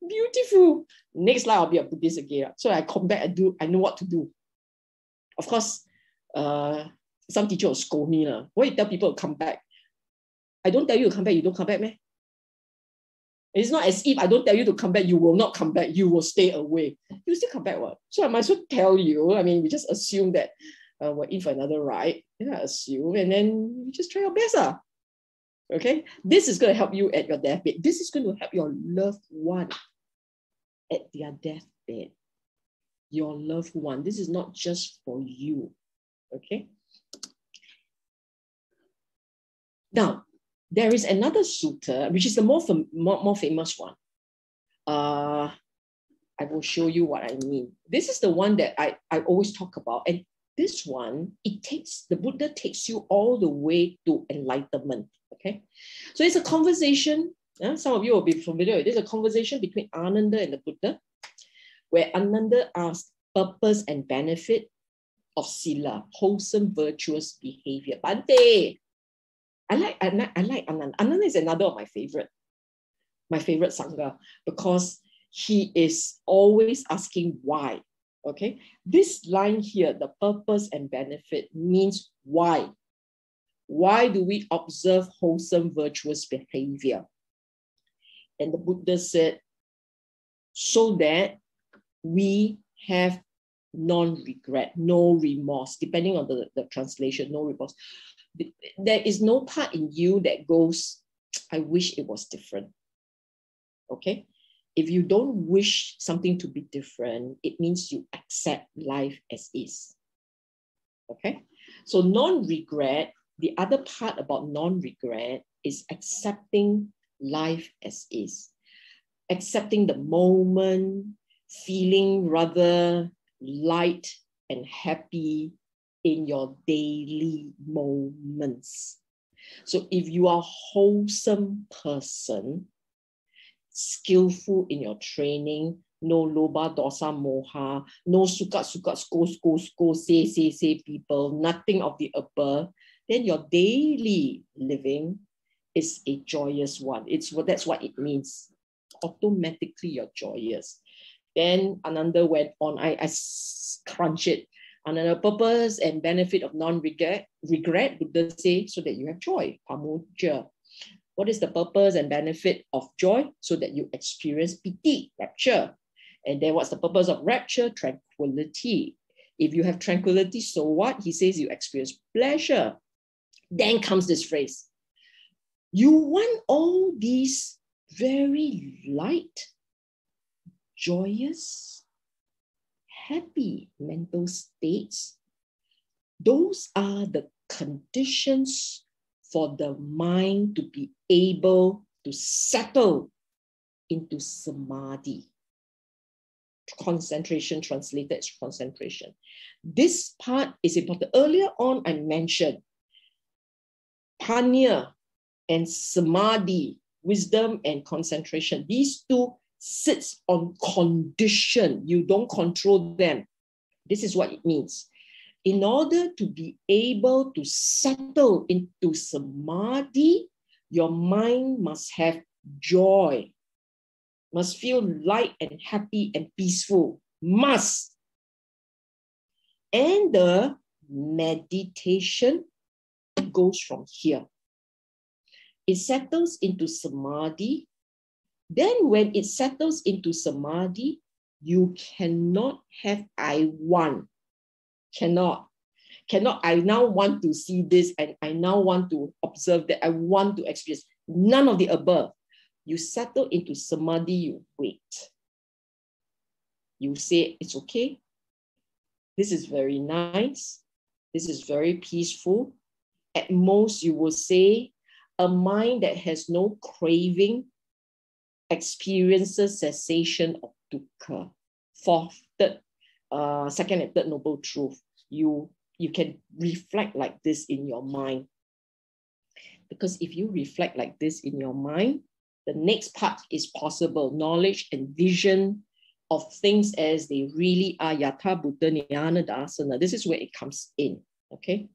beautiful. Next life, I'll be a Buddhist again. So I come back and I know what to do. Of course, some teacher will scold me. Why you tell people to come back? I don't tell you to come back, you don't come back, man. It's not as if I don't tell you to come back, you will not come back, you will stay away. You still come back, what? So I might as well tell you. I mean, we just assume that we're in for another ride. Yeah, assume, and then you just try your best. Okay? This is going to help you at your deathbed. This is going to help your loved one at their deathbed. Your loved one. This is not just for you. Okay? Now, there is another sutta, which is the more famous one. I will show you what I mean. This is the one that I always talk about. And this one, the Buddha takes you all the way to enlightenment. Okay? So it's a conversation. Some of you will be familiar with this. It's a conversation between Ananda and the Buddha, where Ananda asked purpose and benefit of Sila, wholesome, virtuous behavior. Bante! I like Ananda. Ananda is another of my favorite Sangha, because he is always asking why. Okay, this line here, the purpose and benefit, means why. Why do we observe wholesome, virtuous behavior? And the Buddha said, so that we have non-regret, no remorse, depending on the translation, no remorse. There is no part in you that goes, I wish it was different. Okay? If you don't wish something to be different, it means you accept life as is. Okay? So non-regret, the other part about non-regret is accepting life as is. Accepting the moment, feeling rather light and happy in your daily moments. So if you are a wholesome person, skillful in your training, no loba, dosa, moha, no suka, say people, nothing of the above, then your daily living is a joyous one. That's what it means. Automatically you're joyous. Then Ananda went on, I crunch it. Another purpose and benefit of non-regret, Buddha say, so that you have joy. Pamuja. What is the purpose and benefit of joy? So that you experience piti, rapture. And then what's the purpose of rapture? Tranquility. If you have tranquility, so what? He says you experience pleasure. Then comes this phrase. You want all these very light, joyous, happy mental states. Those are the conditions for the mind to be able to settle into samadhi. Concentration, translated as concentration. This part is important. Earlier on, I mentioned panya and samadhi, wisdom and concentration. These two sits on condition. You don't control them. This is what it means. In order to be able to settle into samadhi, your mind must have joy, must feel light and happy and peaceful. Must. And the meditation goes from here. It settles into samadhi. Then when it settles into samadhi, you cannot have I want. Cannot, I now want to see this and I now want to observe that, I want to experience. None of the above. You settle into samadhi, you wait. You say, it's okay. This is very nice. This is very peaceful. At most, you will say, a mind that has no craving experiences cessation of dukkha. Second and third noble truth. You can reflect like this in your mind. Because if you reflect like this in your mind, the next part is possible. Knowledge and vision of things as they really are. Yatha Buddha Niyana Dasana. This is where it comes in. Okay.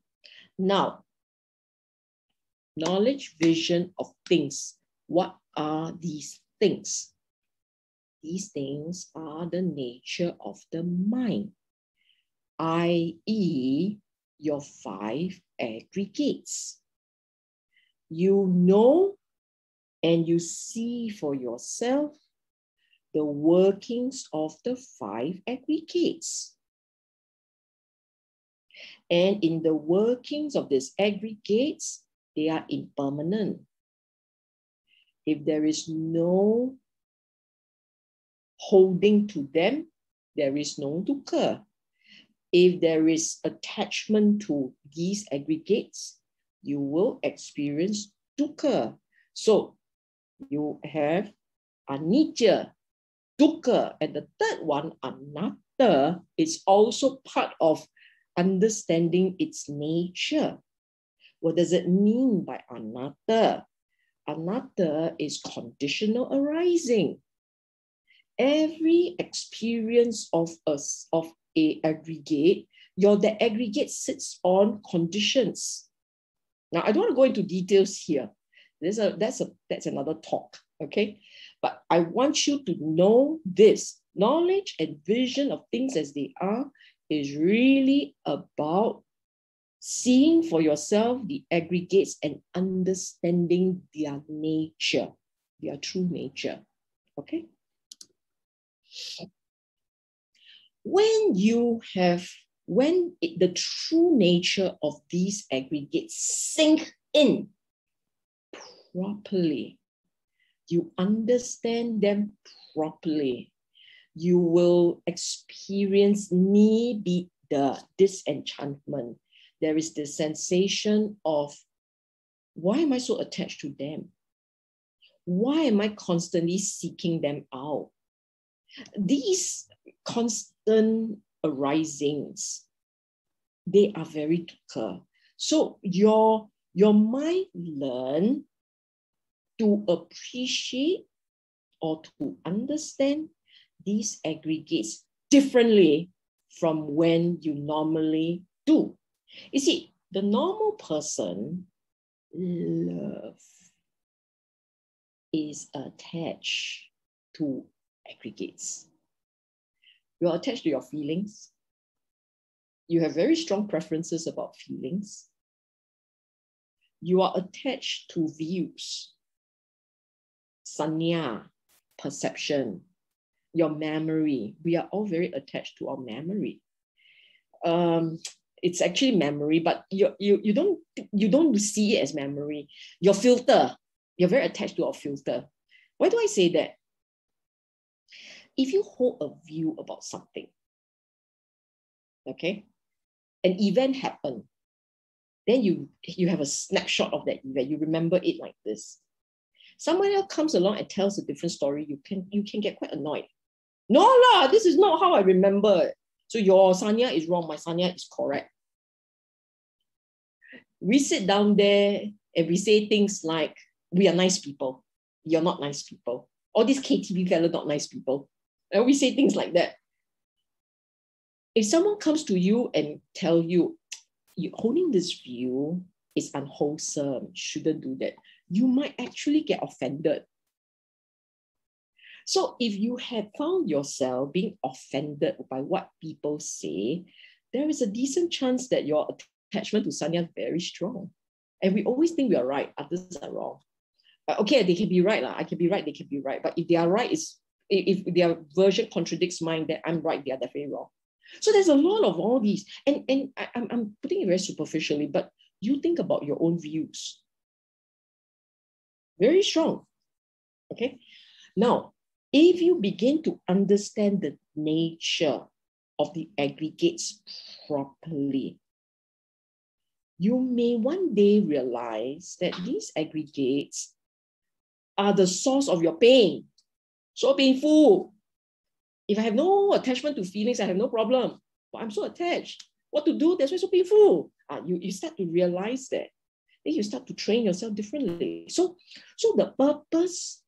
Now, knowledge, vision of things. What are these things? These things are the nature of the mind, i.e., your 5 aggregates. You know and you see for yourself the workings of the 5 aggregates. And in the workings of these aggregates, they are impermanent. If there is no holding to them, there is no dukkha. If there is attachment to these aggregates, you will experience dukkha. So you have anicca, dukkha, and the third one, anatta, is also part of understanding its nature. What does it mean by anatta? Anatta is conditional arising. Every experience of a aggregate, the aggregate sits on conditions. Now, I don't want to go into details here. That's another talk, okay? But I want you to know this. Knowledge and vision of things as they are is really about seeing for yourself the aggregates and understanding their nature, their true nature, okay? When the true nature of these aggregates sink in properly, you understand them properly, you will experience the disenchantment. There is the sensation of, why am I so attached to them? Why am I constantly seeking them out? These constant arisings, they are very dukkha. So your your mind learn to appreciate or to understand these aggregates differently from when you normally do. You see, the normal person is attached to aggregates. You're attached to your feelings. You have very strong preferences about feelings. You are attached to views, sanya, perception, your memory. We are all very attached to our memory. It's actually memory, but you don't see it as memory. Your filter, you're very attached to our filter. Why do I say that? If you hold a view about something, okay, an event happened, then you have a snapshot of that event. You remember it like this. Someone else comes along and tells a different story. You can get quite annoyed. No lah, this is not how I remember it. So your sanya is wrong. My sanya is correct. We sit down there and we say things like, we are nice people. You're not nice people. All these KTV fellow not nice people. And we say things like that. If someone comes to you and tell you, holding this view is unwholesome, shouldn't do that, you might actually get offended. So if you have found yourself being offended by what people say, there is a decent chance that your attachment to sanya is very strong. And we always think we are right, others are wrong. Okay, they can be right. I can be right, they can be right. But if they are right, if their version contradicts mine, then I'm right, they are definitely wrong. So there's a lot of all these. And I'm putting it very superficially, but you think about your own views. Very strong. Okay. Now, if you begin to understand the nature of the aggregates properly, you may one day realize that these aggregates are the source of your pain. So painful. If I have no attachment to feelings, I have no problem. But I'm so attached. What to do? That's why it's so painful. You start to realize that. Then you start to train yourself differently. So the purpose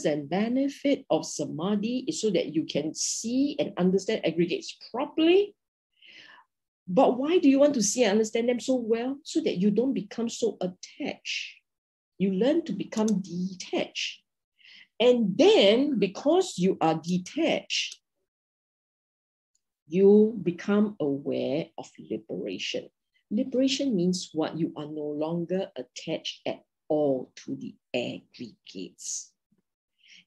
and benefit of samadhi is so that you can see and understand aggregates properly. But why do you want to see and understand them so well? So that you don't become so attached. You learn to become detached. And then, because you are detached, you become aware of liberation. Liberation means what? You are no longer attached at all to the aggregates.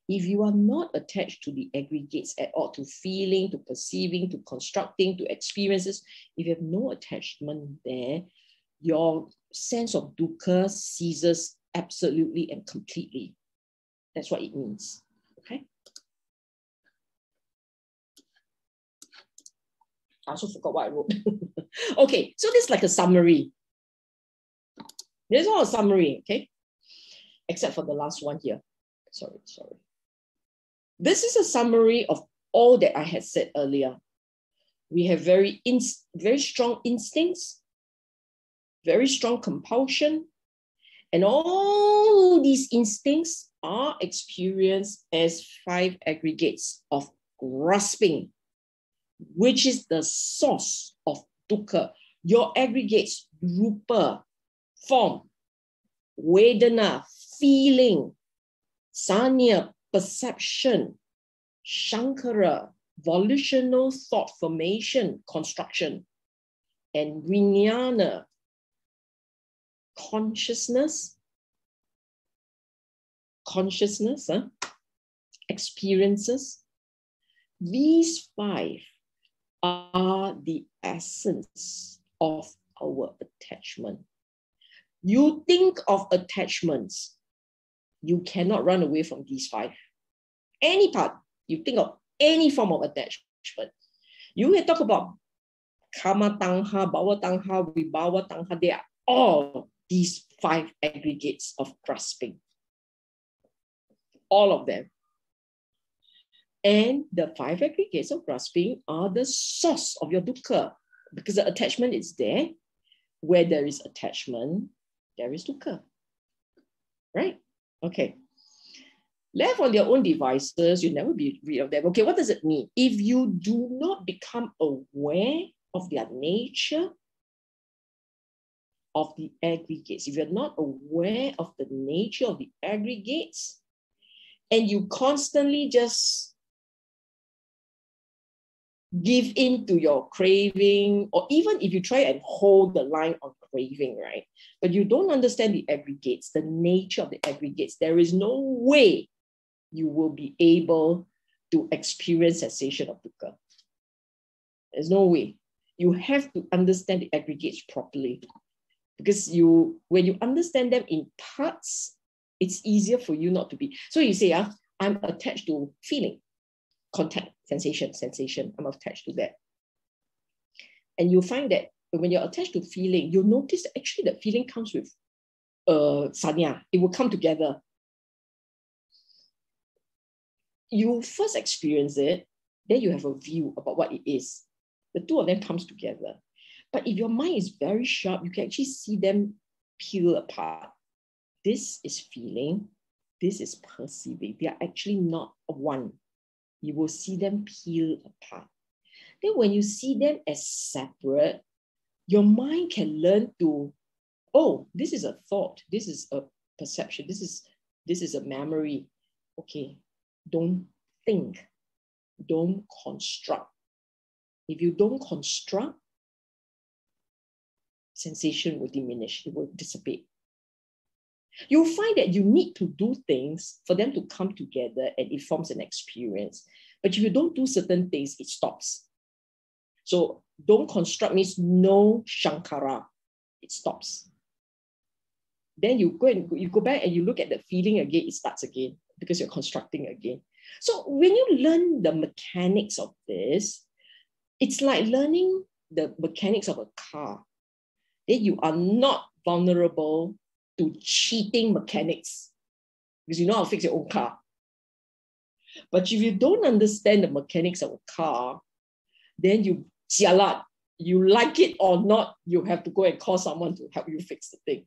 If you are not attached to the aggregates at all, to feeling, to perceiving, to constructing, to experiences, if you have no attachment there, your sense of dukkha ceases absolutely and completely. That's what it means, okay? I also forgot what I wrote. Okay, so this is like a summary. This is all a summary, okay? Except for the last one here. Sorry. This is a summary of all that I had said earlier. We have very strong instincts, very strong compulsion, and all these instincts are experienced as 5 aggregates of grasping, which is the source of dukkha. Your aggregates, rupa, form, vedana, feeling, sanya, perception, shankara, volitional thought formation, construction, and vijnana, consciousness, experiences. These 5 are the essence of our attachment. You think of attachments, you cannot run away from these 5. Any part, you think of any form of attachment. You can talk about kama tangha, bhava tangha, vibhava tangha. They are all these 5 aggregates of grasping. All of them. And the 5 aggregates of grasping are the source of your dukkha, because the attachment is there. where there is attachment, there is dukkha. Right? Okay. Left on their own devices, you'll never be rid of them. Okay, what does it mean? If you do not become aware of their nature, of the aggregates, if you're not aware of the nature of the aggregates, and you constantly just give in to your craving, or even if you try and hold the line on craving, right? But you don't understand the aggregates, the nature of the aggregates, there is no way you will be able to experience cessation of dukkha. There's no way. You have to understand the aggregates properly. Because when you understand them in parts, it's easier for you not to be. So you say, I'm attached to feeling, contact, sensation. I'm attached to that. And you'll find that when you're attached to feeling, you'll notice that actually that feeling comes with sanya. It will come together. You first experience it, then you have a view about what it is. The two of them comes together. But if your mind is very sharp, you can actually see them peel apart. This is feeling, this is perceiving. They are actually not one. You will see them peel apart. Then when you see them as separate, your mind can learn to, oh, this is a thought, this is a perception, this is a memory. Okay, don't think, don't construct. If you don't construct, sensation will diminish, it will dissipate. You'll find that you need to do things for them to come together and it forms an experience. But if you don't do certain things, it stops. So don't construct means no shankara, it stops. Then you go back and you look at the feeling again, it starts again because you're constructing again. So when you learn the mechanics of this, it's like learning the mechanics of a car. Then you are not vulnerable to cheating mechanics because you know how to fix your own car. But if you don't understand the mechanics of a car, then you jialat. You like it or not, you have to go and call someone to help you fix the thing.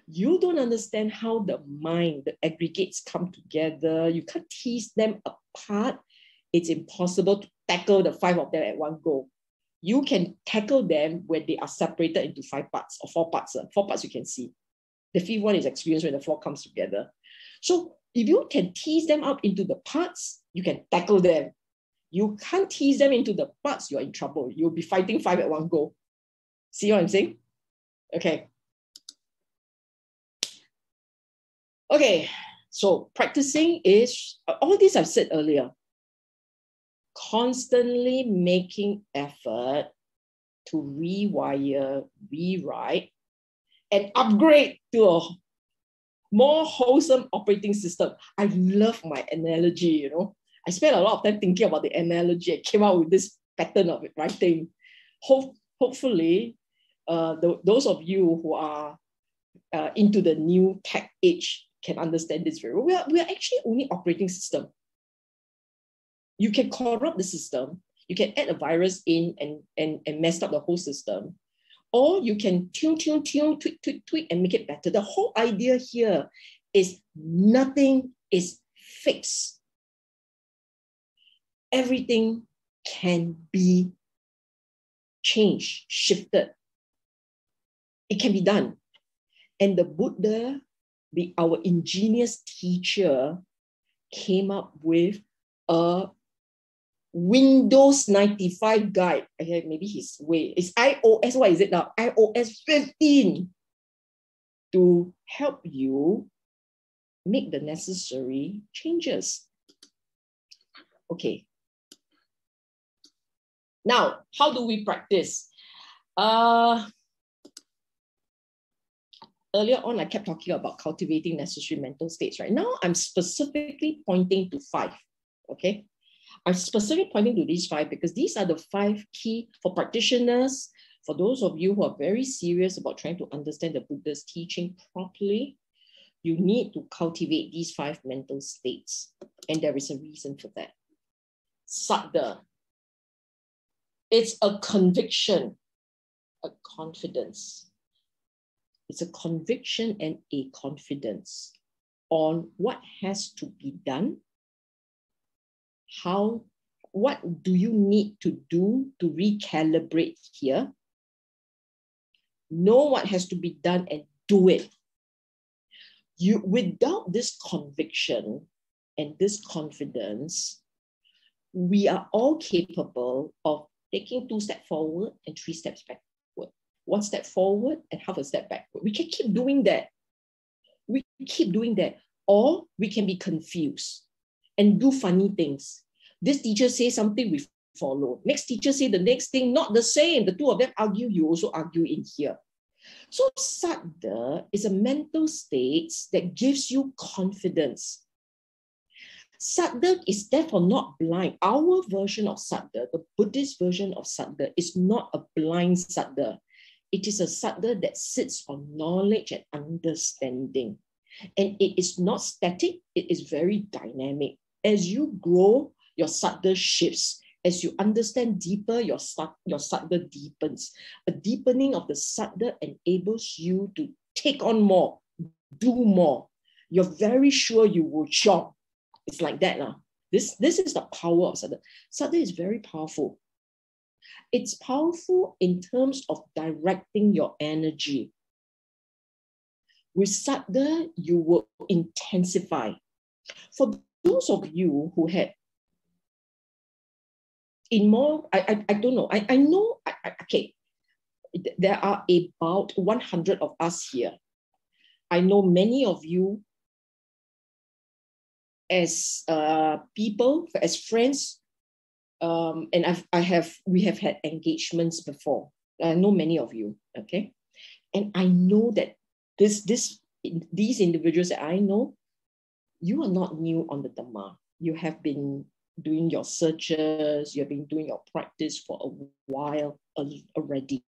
You don't understand how the mind, the aggregates come together. You can't tease them apart. It's impossible to tackle the 5 of them at one go. You can tackle them when they are separated into 5 parts or 4 parts. 4 parts you can see. The 5th one is experienced when the 4 comes together. So if you can tease them out into the parts, you can tackle them. You can't tease them into the parts, you're in trouble. You'll be fighting 5 at one go. See what I'm saying? Okay. Okay, so practicing is, all this I've said earlier, constantly making effort to rewire, rewrite, and upgrade to a more wholesome operating system. I love my analogy, I spent a lot of time thinking about the analogy. I came out with this pattern of writing. Hopefully, those of you who are into the new tech age can understand this very well. We are actually only operating system. You can corrupt the system. You can add a virus in and mess up the whole system. Or you can tune, tweak, and make it better. The whole idea here is nothing is fixed. Everything can be changed, shifted. It can be done. And the Buddha, our ingenious teacher, came up with a Windows 95 guide. Okay, maybe his way. It's iOS, what is it now? iOS 15 to help you make the necessary changes. Okay. Now, how do we practice? Earlier on, I kept talking about cultivating necessary mental states. Right now, I'm specifically pointing to 5. Okay. I'm specifically pointing to these 5 because these are the 5 key for practitioners, for those of you who are very serious about trying to understand the Buddha's teaching properly. You need to cultivate these 5 mental states. And there is a reason for that. Saddha. It's a conviction. a confidence. It's a conviction and a confidence on what has to be done. What do you need to do to recalibrate here? Know what has to be done and do it. Without this conviction and this confidence, we are all capable of taking 2 steps forward and 3 steps backward. 1 step forward and half a step backward. We can keep doing that. We keep doing that. Or we can be confused and do funny things. This teacher says something, we follow. Next teacher say the next thing, not the same. The two of them argue, you also argue in here. So Saddha is a mental state that gives you confidence. Saddha is therefore not blind. Our version of Saddha, the Buddhist version of Saddha, is not a blind Saddha. It is a Saddha that sits on knowledge and understanding. And it is not static, it is very dynamic. As you grow, your Saddha shifts. As you understand deeper, your Saddha deepens. A deepening of the Saddha enables you to take on more, do more. You're very sure you will chomp. It's like that now. This is the power of Saddha. Saddha is very powerful. It's powerful in terms of directing your energy. With Saddha, you will intensify. For those of you who had in more, I don't know, I know, okay, there are about 100 of us here. I know many of you as people, as friends, and we have had engagements before. I know many of you, okay? And I know that these individuals that I know, you are not new on the Dhamma. You have been doing your searches, you have been doing your practice for a while already.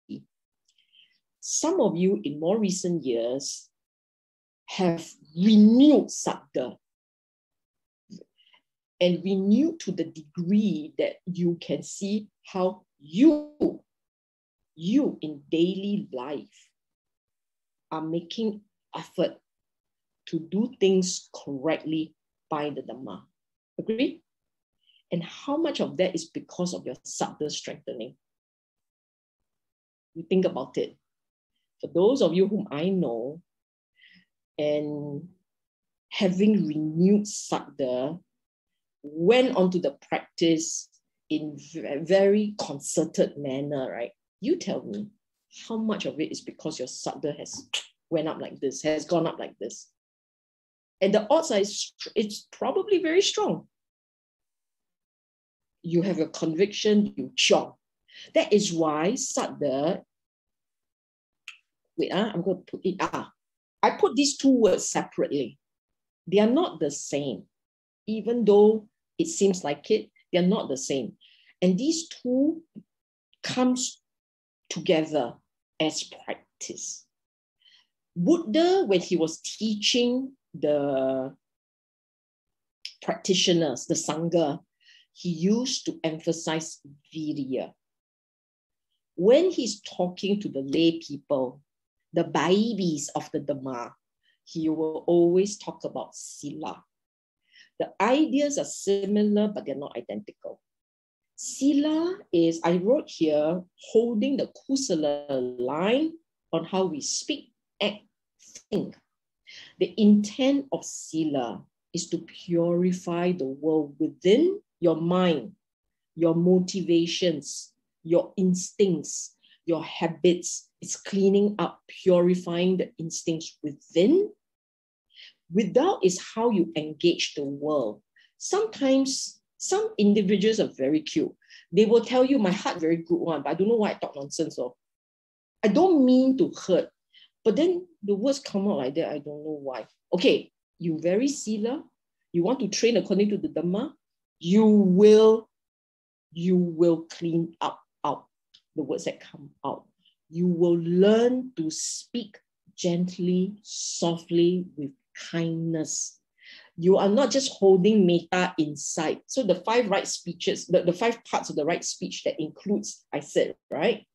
Some of you in more recent years have renewed Saddha, and renewed to the degree that you can see how you in daily life are making effort to do things correctly by the Dhamma. Agree? And how much of that is because of your Saddha strengthening? You think about it. For those of you whom I know, and having renewed Saddha, went on to the practice in a very concerted manner, right? You tell me, how much of it is because your Saddha has went up like this, has gone up like this? And the odds are it's probably very strong. You have your conviction, you chomp. That is why Saddha, I'm going to put it, I put these two words separately. They are not the same. Even though it seems like it, they are not the same. And these two comes together as practice. Buddha, when he was teaching the practitioners, the Sangha, he used to emphasize virya. When he's talking to the lay people, the babies of the Dhamma, he will always talk about Sila. The ideas are similar, but they're not identical. Sila is, I wrote here, holding the Kusala line on how we speak, act, think. The intent of Sila is to purify the world within your mind, your motivations, your instincts, your habits. It's cleaning up, purifying the instincts within. Without is how you engage the world. Sometimes some individuals are very cute. They will tell you, my heart very good one, but I don't know why I talk nonsense. So I don't mean to hurt, but then the words come out like that. I don't know why. Okay, you very Sila, you want to train according to the Dhamma, you will clean up out the words that come out. You will learn to speak gently, softly, with kindness. You are not just holding metta inside. So the 5 right speeches, the 5 parts of the right speech that includes, I said, right?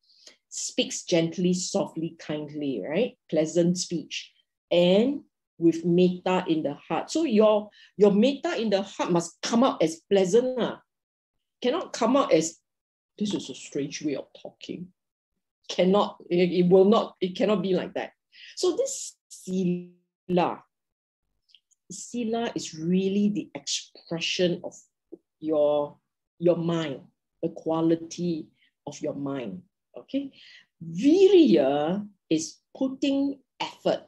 speaks gently, softly, kindly, right? Pleasant speech. And with metta in the heart. So your metta in the heart must come out as pleasant. Cannot come out as, this is a strange way of talking. It cannot be like that. So this Sila is really the expression of your mind, the quality of your mind. Okay, Virya is putting effort.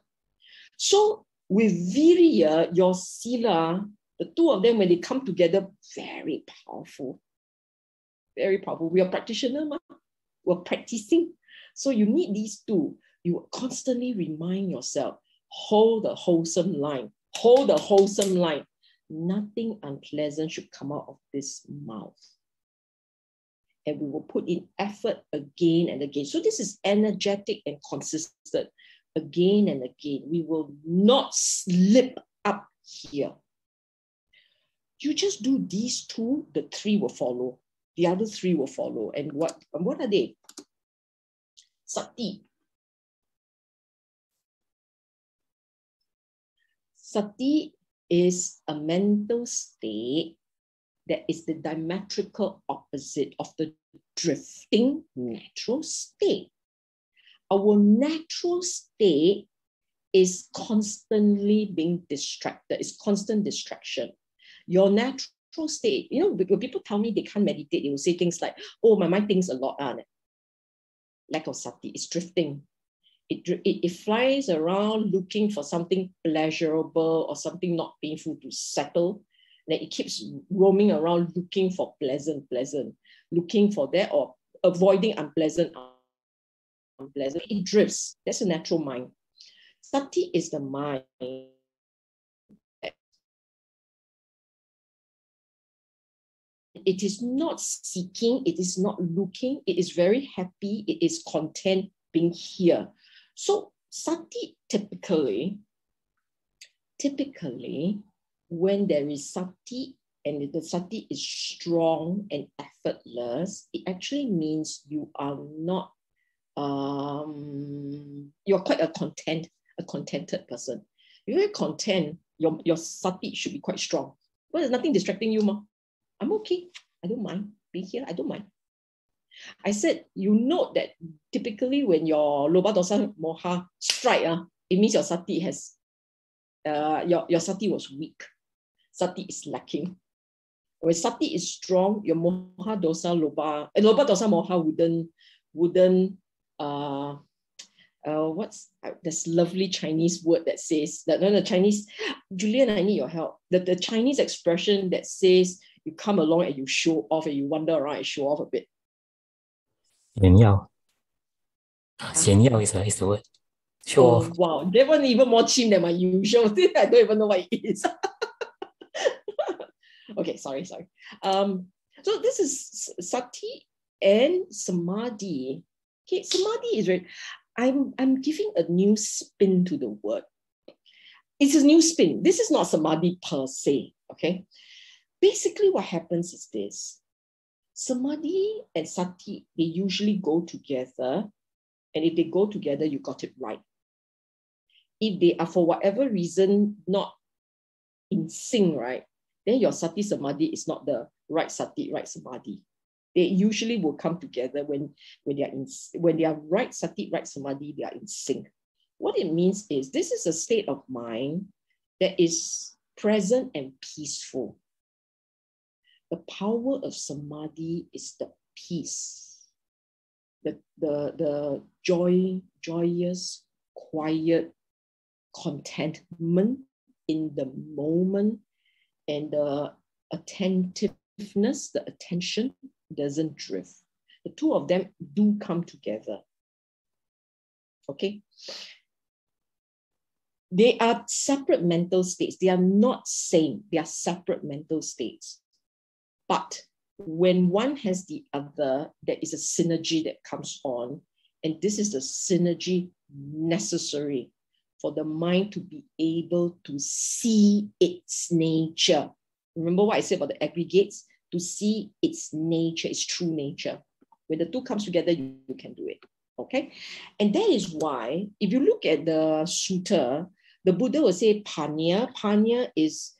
So with Virya, your Sila, the two of them, when they come together, very powerful. Very powerful. We are practitioners, we're practicing. So you need these two. You constantly remind yourself, hold the wholesome line. Hold the wholesome line. Nothing unpleasant should come out of this mouth. And we will put in effort again and again. So this is energetic and consistent. Again and again. We will not slip up here. You just do these two, the three will follow. The other three will follow. And what are they? Sati. Sati is a mental state that is the diametrical opposite of the drifting natural state. Our natural state is constantly being distracted. It's constant distraction. Your natural state, when people tell me they can't meditate, they will say things like, oh, my mind thinks a lot. Lack of sati, it's drifting. It flies around looking for something pleasurable or something not painful to settle. Then it keeps roaming around looking for pleasant, looking for that or avoiding unpleasant. It drifts. That's a natural mind. Sati is the mind. It is not seeking, it is not looking, it is very happy, it is content being here. So sati typically, when there is sati and the sati is strong and effortless, it actually means you are not, you're quite a contented person. If you're content, your sati should be quite strong. Well, there's nothing distracting you, ma. I'm okay. I don't mind being here. I don't mind. I said, you note that typically when your loba dosa moha strike, it means your sati has, your sati was weak. Sati is lacking. When sati is strong, your moha dosa loba dosa moha wouldn't what's this lovely Chinese word that says that the Chinese, Julian, I need your help. The Chinese expression that says you come along and you show off and you wander around and show off a bit. 炫耀. 炫耀 is the word. Show off. Wow, that one even more cheap than my usual thing. I don't even know what it is. Okay, sorry. So this is sati and samadhi. Okay, samadhi is very. I'm giving a new spin to the word. It's a new spin. This is not samadhi per se. Okay. Basically, what happens is this. Samadhi and sati, they usually go together. And if they go together, you got it right. If they are, for whatever reason, not in sync, right, then your sati samadhi is not the right sati, right samadhi. They usually will come together when they are right sati, right samadhi, they are in sync. What it means is this is a state of mind that is present and peaceful. The power of samadhi is the peace, the joyous, quiet contentment in the moment, and the attentiveness, the attention doesn't drift. The two of them do come together. Okay? They are separate mental states. They are not same. They are separate mental states. But when one has the other, there is a synergy that comes on. And this is the synergy necessary for the mind to be able to see its nature. Remember what I said about the aggregates? To see its nature, its true nature. When the two comes together, you can do it. Okay, and that is why if you look at the sutta, the Buddha will say panya. Panya is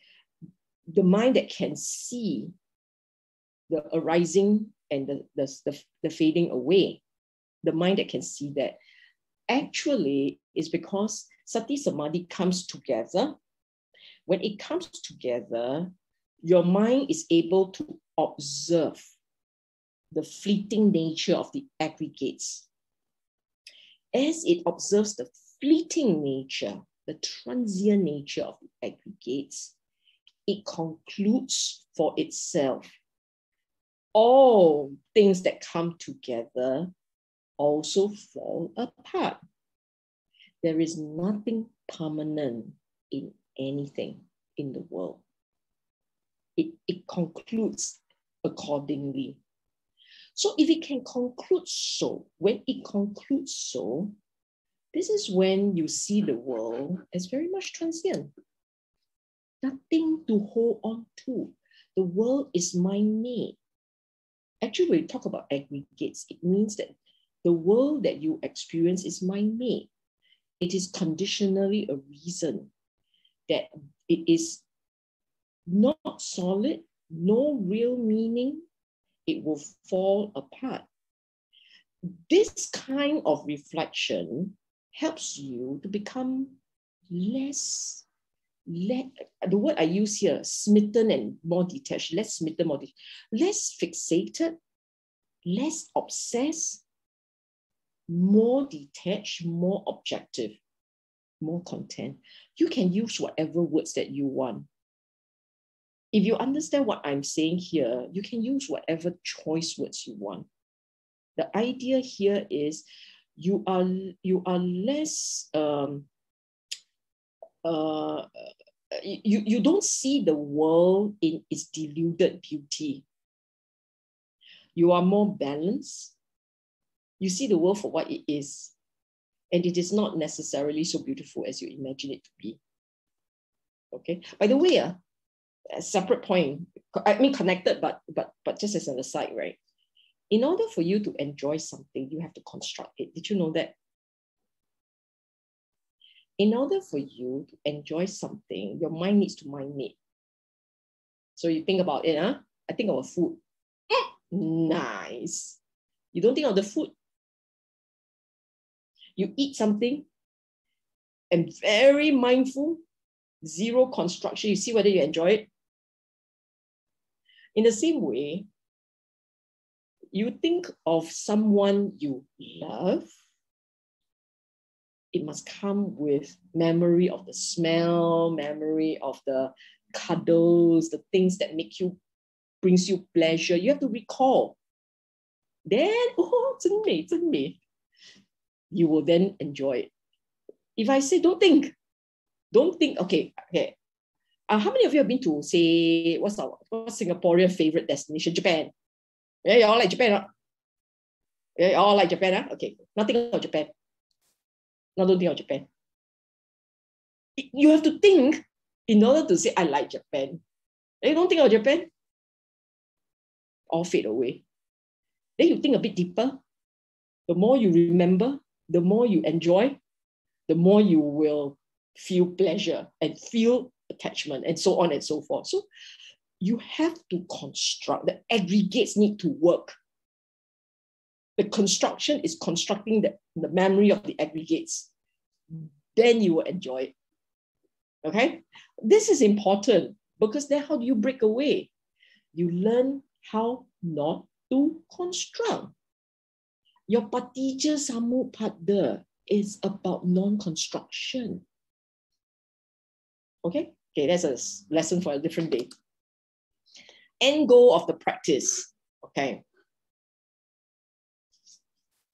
the mind that can see the arising and the fading away. The mind that can see that actually is because sati samadhi comes together. When it comes together, your mind is able to observe the fleeting nature of the aggregates. As it observes the fleeting nature, the transient nature of the aggregates, it concludes for itself all things that come together also fall apart. There is nothing permanent in anything in the world. It concludes accordingly. So if it can conclude so, when it concludes so, this is when you see the world as very much transient. Nothing to hold on to. The world is mind-made. Actually, when we talk about aggregates, it means that the world that you experience is mind-made. It is conditionally a reason that it is not solid, no real meaning, it will fall apart. This kind of reflection helps you to become less, the word I use here, smitten and more detached, less smitten, more detached, less fixated, less obsessed, more detached, more objective, more content. You can use whatever words that you want. If you understand what I'm saying here, you can use whatever choice words you want. The idea here is you are less, you don't see the world in its deluded beauty. You are more balanced. You see the world for what it is. And it is not necessarily so beautiful as you imagine it to be. Okay. By the way, a separate point, I mean connected, but just as an aside, right? In order for you to enjoy something, you have to construct it. Did you know that? In order for you to enjoy something, your mind needs to mind-made. So you think about it, huh? I think about food. Nice. You don't think of the food. You eat something and very mindful, zero construction. You see whether you enjoy it. In the same way, you think of someone you love, it must come with memory of the smell, memory of the cuddles, the things that brings you pleasure. You have to recall. Then, oh, 真美, 真美. You will then enjoy it. If I say, don't think, okay. How many of you have been to, say, what's Singaporean favorite destination? Japan. Yeah, you all like Japan, huh? Yeah, you all like Japan, huh? Okay, nothing about Japan. No, don't think of Japan. You have to think in order to say, I like Japan. You don't think of Japan, all fade away. Then you think a bit deeper. The more you remember, the more you enjoy, the more you will feel pleasure and feel attachment and so on and so forth. So you have to construct, the aggregates need to work. The construction is constructing the memory of the aggregates. Then you will enjoy it. Okay? This is important because then how do you break away? You learn how not to construct. Your Patija Samuppada is about non-construction. Okay? Okay, that's a lesson for a different day. End goal of the practice. Okay.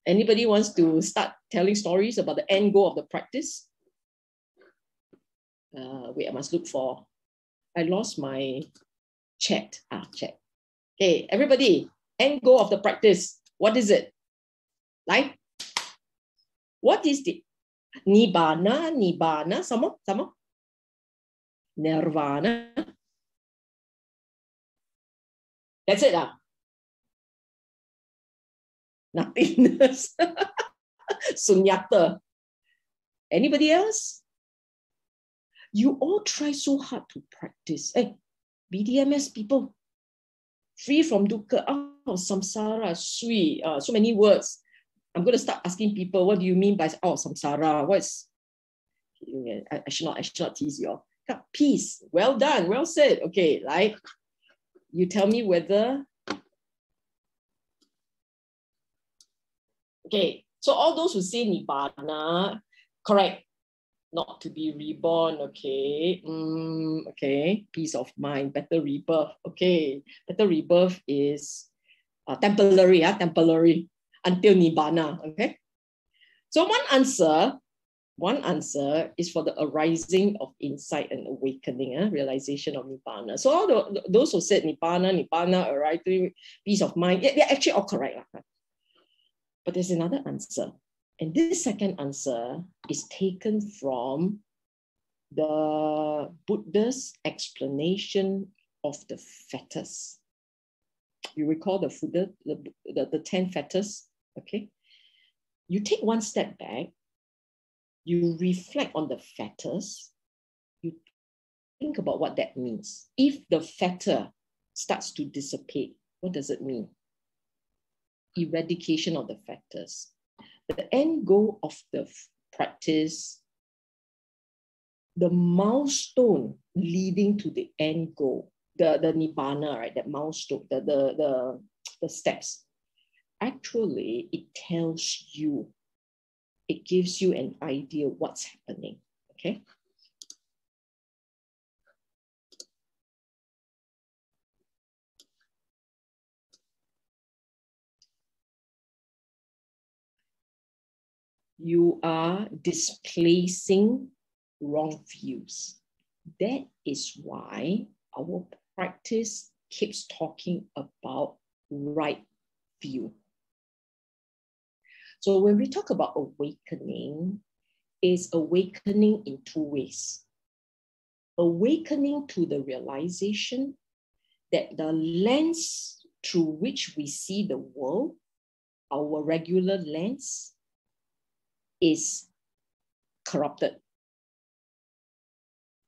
Anybody wants to start telling stories about the end goal of the practice? Wait, I must look for, I lost my chat. Chat. Okay, everybody, end goal of the practice. What is it? Like, what is the Nibbana, sama? Nirvana. That's it. Nothingness. Sunyata. Anybody else? You all try so hard to practice. Hey, BDMS people, free from dukkha, out of samsara, sweet, so many words. I'm going to start asking people, what do you mean by out of samsara? What's, I should not tease you all. Peace, well done, well said. Okay, like, you tell me whether, okay, so all those who say nibbana, correct, not to be reborn, okay, okay, peace of mind, better rebirth, okay, better rebirth is temporary, temporary, until nibbana, okay. So one answer is for the arising of insight and awakening, realization of nibbana. So all those who said nibbana, arising, peace of mind, they're actually all correct. But there's another answer. And this second answer is taken from the Buddha's explanation of the fetters. You recall the 10 fetters, okay? You take one step back, you reflect on the fetters, you think about what that means. If the fetter starts to dissipate, what does it mean? Eradication of the fetters. The end goal of the practice, the milestone leading to the end goal, the nibbana, right? That milestone, the steps. Actually, it tells you, it gives you an idea what's happening. Okay. You are displacing wrong views. That is why our practice keeps talking about right view. So when we talk about awakening, it's awakening in two ways. Awakening to the realization that the lens through which we see the world, our regular lens, is corrupted,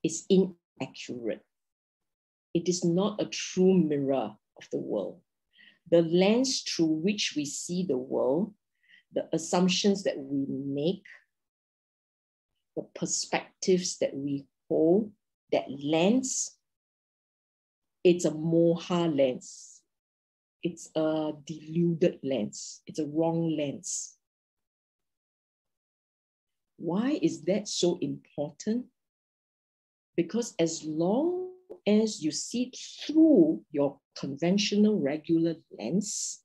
is inaccurate. It is not a true mirror of the world. The lens through which we see the world, the assumptions that we make, the perspectives that we hold, that lens, it's a moha lens. It's a deluded lens. It's a wrong lens. Why is that so important? Because as long as you see through your conventional regular lens,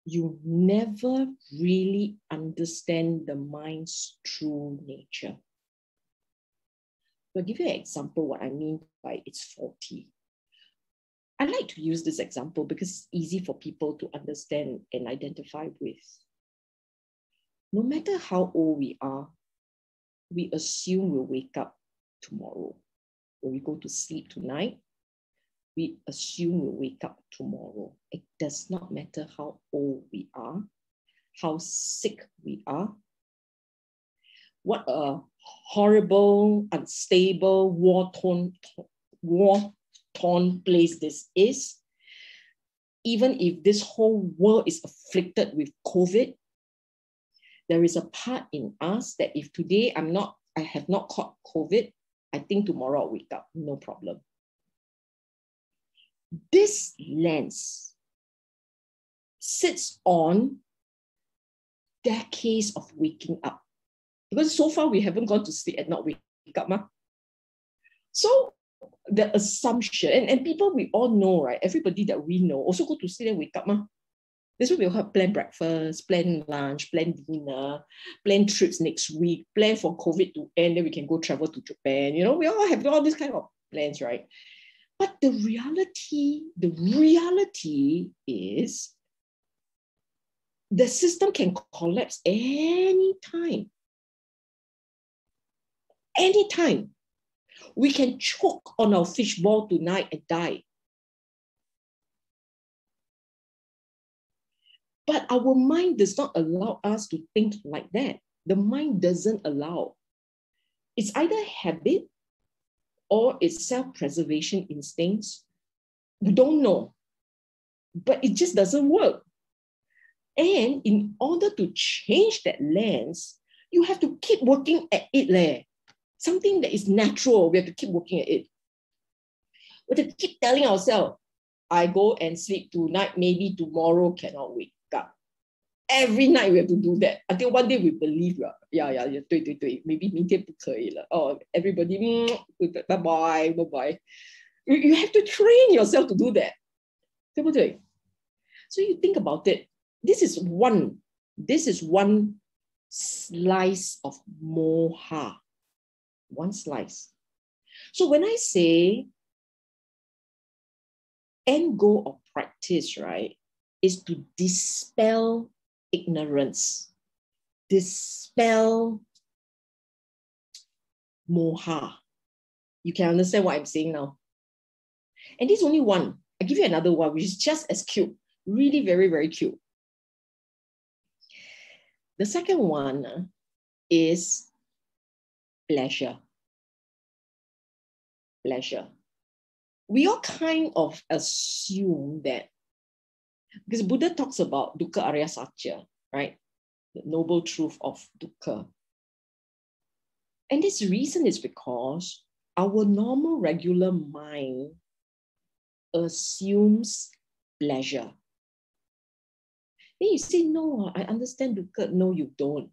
you never really understand the mind's true nature. I'll give you an example what I mean by it's faulty. I like to use this example because it's easy for people to understand and identify with. No matter how old we are, we assume we'll wake up tomorrow. When we go to sleep tonight, we assume we'll wake up tomorrow. It does not matter how old we are, how sick we are, what a horrible, unstable, war-torn place this is. Even if this whole world is afflicted with COVID, there is a part in us that if today I have not caught COVID, I think tomorrow I'll wake up, no problem. This lens sits on decades of waking up. Because so far we haven't gone to sleep and not wake up. So the assumption, and people we all know, right? Everybody that we know also go to sleep and wake up. This is why we'll have plan breakfast, plan lunch, plan dinner, plan trips next week, plan for COVID to end, then we can go travel to Japan. You know, we all have all these kind of plans, right? But the reality is the system can collapse anytime. Anytime. We can choke on our fishbowl tonight and die. But our mind does not allow us to think like that. The mind doesn't allow. It's either habit or it's self-preservation instincts. We don't know, but it just doesn't work. And in order to change that lens, you have to keep working at it. Something that is natural, we have to keep working at it. We have to keep telling ourselves, I go and sleep tonight, maybe tomorrow cannot wake up. Every night we have to do that. Until one day we believe, maybe 明天不可以了. Oh, everybody, bye-bye, bye-bye. You have to train yourself to do that. 对不对? So you think about it. This is one slice of moha. One slice. So when I say end goal of practice, right, is to dispel ignorance, dispel moha. You can understand what I'm saying now. And this is only one. I give you another one, which is just as cute. Really very, very cute. The second one is pleasure. Pleasure. We all kind of assume that, because Buddha talks about dukkha arya satya, right? The noble truth of dukkha. And this reason is because our normal, regular mind assumes pleasure. Then you say, no, I understand dukkha. No, you don't.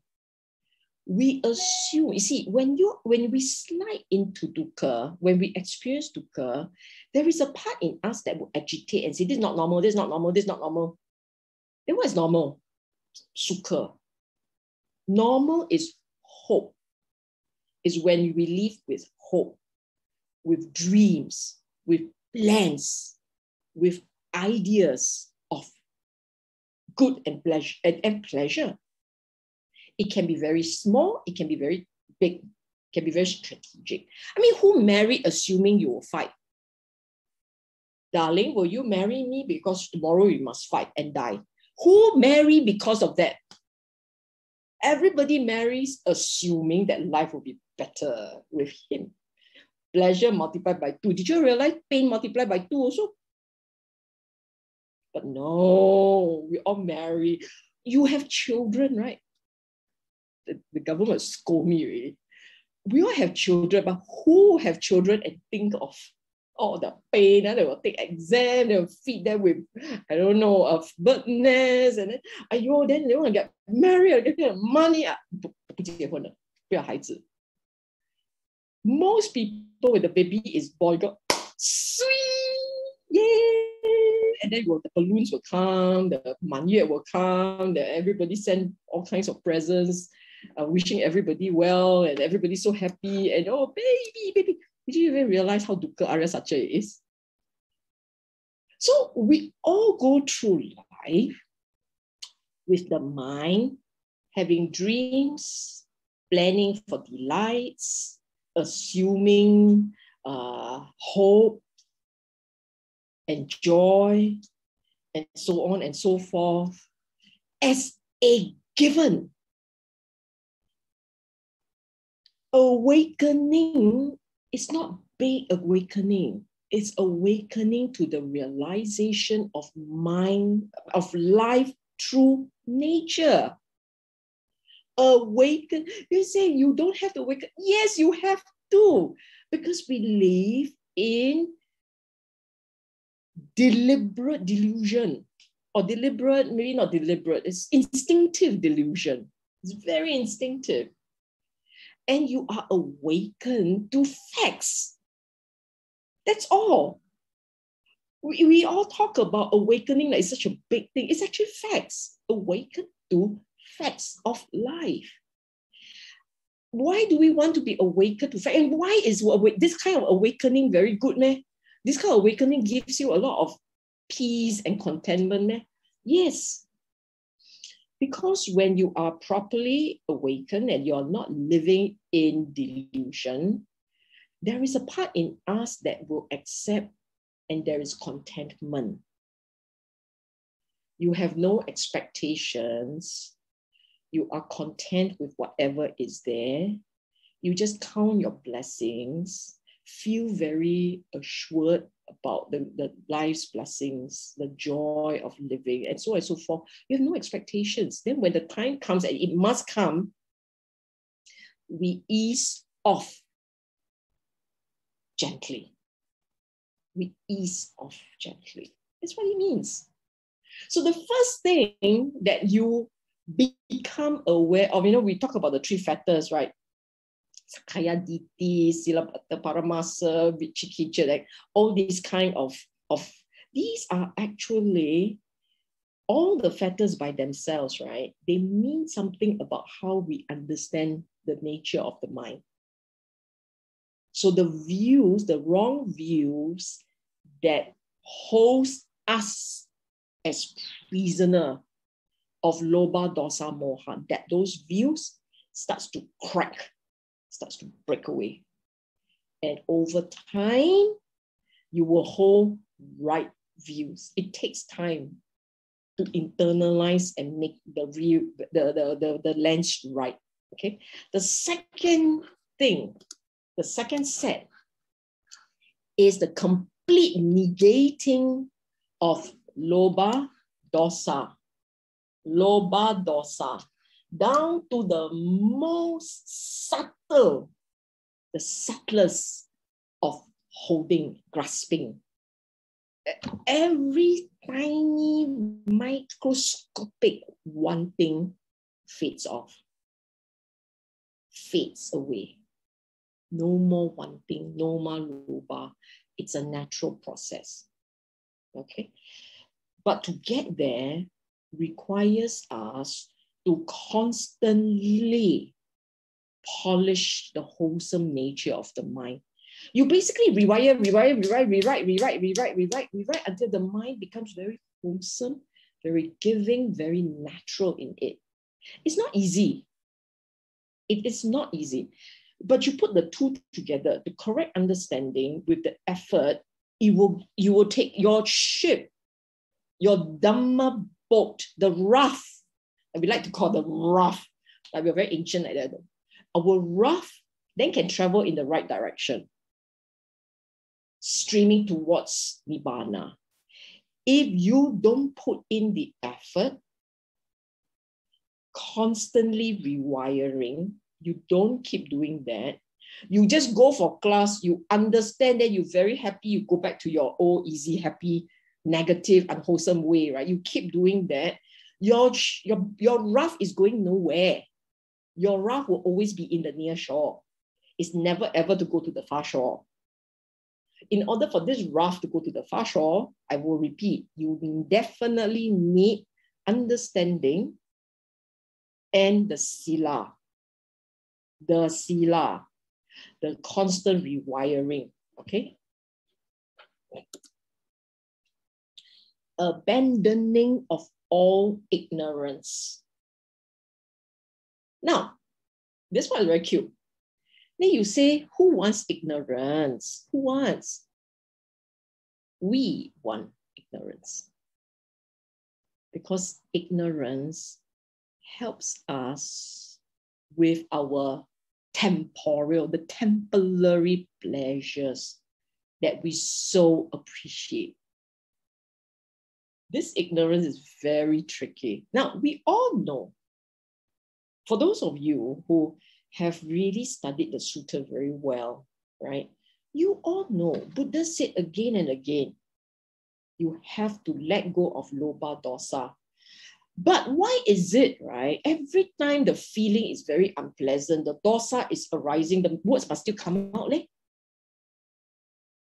We assume, you see, when we slide into dukkha, when we experience dukkha, there is a part in us that will agitate and say, this is not normal, this is not normal, this is not normal. Then what is normal? Sukha. Normal is hope. Is when we live with hope, with dreams, with plans, with ideas of good and pleasure and pleasure. It can be very small, it can be very big, it can be very strategic. I mean, who married assuming you will fight? Darling, will you marry me because tomorrow you must fight and die? Who married because of that? Everybody marries assuming that life will be better with him. Pleasure multiplied by 2. Did you realize pain multiplied by 2 also? But no, we all marry. You have children, right? The government scold me already. We all have children, but who have children and think of all the pain, and they will take exam, they will feed them with, I don't know, of bird nest, and then they want to get married, get money. Most people with the baby is boy, go, sweet, yay! And then the balloons will come, the manyue will come, everybody send all kinds of presents, wishing everybody well, and everybody's so happy, and oh, baby. Did you even realize how dukkha arya satya is? So we all go through life with the mind, having dreams, planning for delights, assuming hope and joy, and so on and so forth, as a given. Awakening is not big awakening. It's awakening to the realization of mind, of life through nature. Awaken. You say you don't have to awaken. Yes, you have to, because we live in deliberate delusion, or deliberate, maybe not deliberate, it's instinctive delusion. It's very instinctive. And you are awakened to facts. That's all. We all talk about awakening like it's such a big thing. It's actually facts. Awaken to facts of life. Why do we want to be awakened to facts? And why is this kind of awakening very good? This kind of awakening gives you a lot of peace and contentment. Yes. Because when you are properly awakened and you're not living in delusion, there is a part in us that will accept, and there is contentment. You have no expectations. You are content with whatever is there. You just count your blessings, feel very assured about the life's blessings, the joy of living, and so on and so forth. You have no expectations. Then when the time comes, and it must come, we ease off gently. We ease off gently. That's what it means. So the first thing that you become aware of, we talk about the three factors, right? Sakaya Diti, Sila Paramasa, Vichikicca, like all these kind of these are actually all the factors by themselves, right? They mean something about how we understand the nature of the mind. So the views, the wrong views that holds us as prisoner of Lobha, Dosa, Moha, that those views starts to crack, starts to break away. And over time, you will hold right views. It takes time to internalize and make the view, the lens right. Okay. The second thing, the second set is the complete negating of Lobha, Dosa. Lobha, Dosa, down to the most subtle, the subtlest of holding, grasping. Every tiny microscopic wanting fades off, fades away. No more wanting, no more lobha. It's a natural process. Okay? But to get there requires us to constantly polish the wholesome nature of the mind. You basically rewrite until the mind becomes very wholesome, very giving, very natural in it. It's not easy. It is not easy. But you put the two together, the correct understanding with the effort, you will take your ship, your Dhamma boat, the raft, and we like to call the raft, like we're very ancient like that. Our raft then can travel in the right direction, streaming towards Nibbana. If you don't put in the effort, constantly rewiring, you don't keep doing that. You just go for class, you understand that you're very happy, you go back to your old, easy, happy, negative, unwholesome way, right? You keep doing that. Your raft is going nowhere. Your raft will always be in the near shore. It's never ever to go to the far shore. In order for this raft to go to the far shore, I will repeat, you definitely need understanding and the Sila. The Sila, the constant rewiring, okay? Abandoning of all ignorance. Now, this one is very cute. Then you say, who wants ignorance? Who wants? We want ignorance. Because ignorance helps us with our the temporary pleasures that we so appreciate. This ignorance is very tricky. Now, we all know, for those of you who have really studied the sutta very well, right? You all know, Buddha said again and again, you have to let go of lobha, dosa. But why is it, right? Every time the feeling is very unpleasant, the dosa is arising, the words must still come out, leh?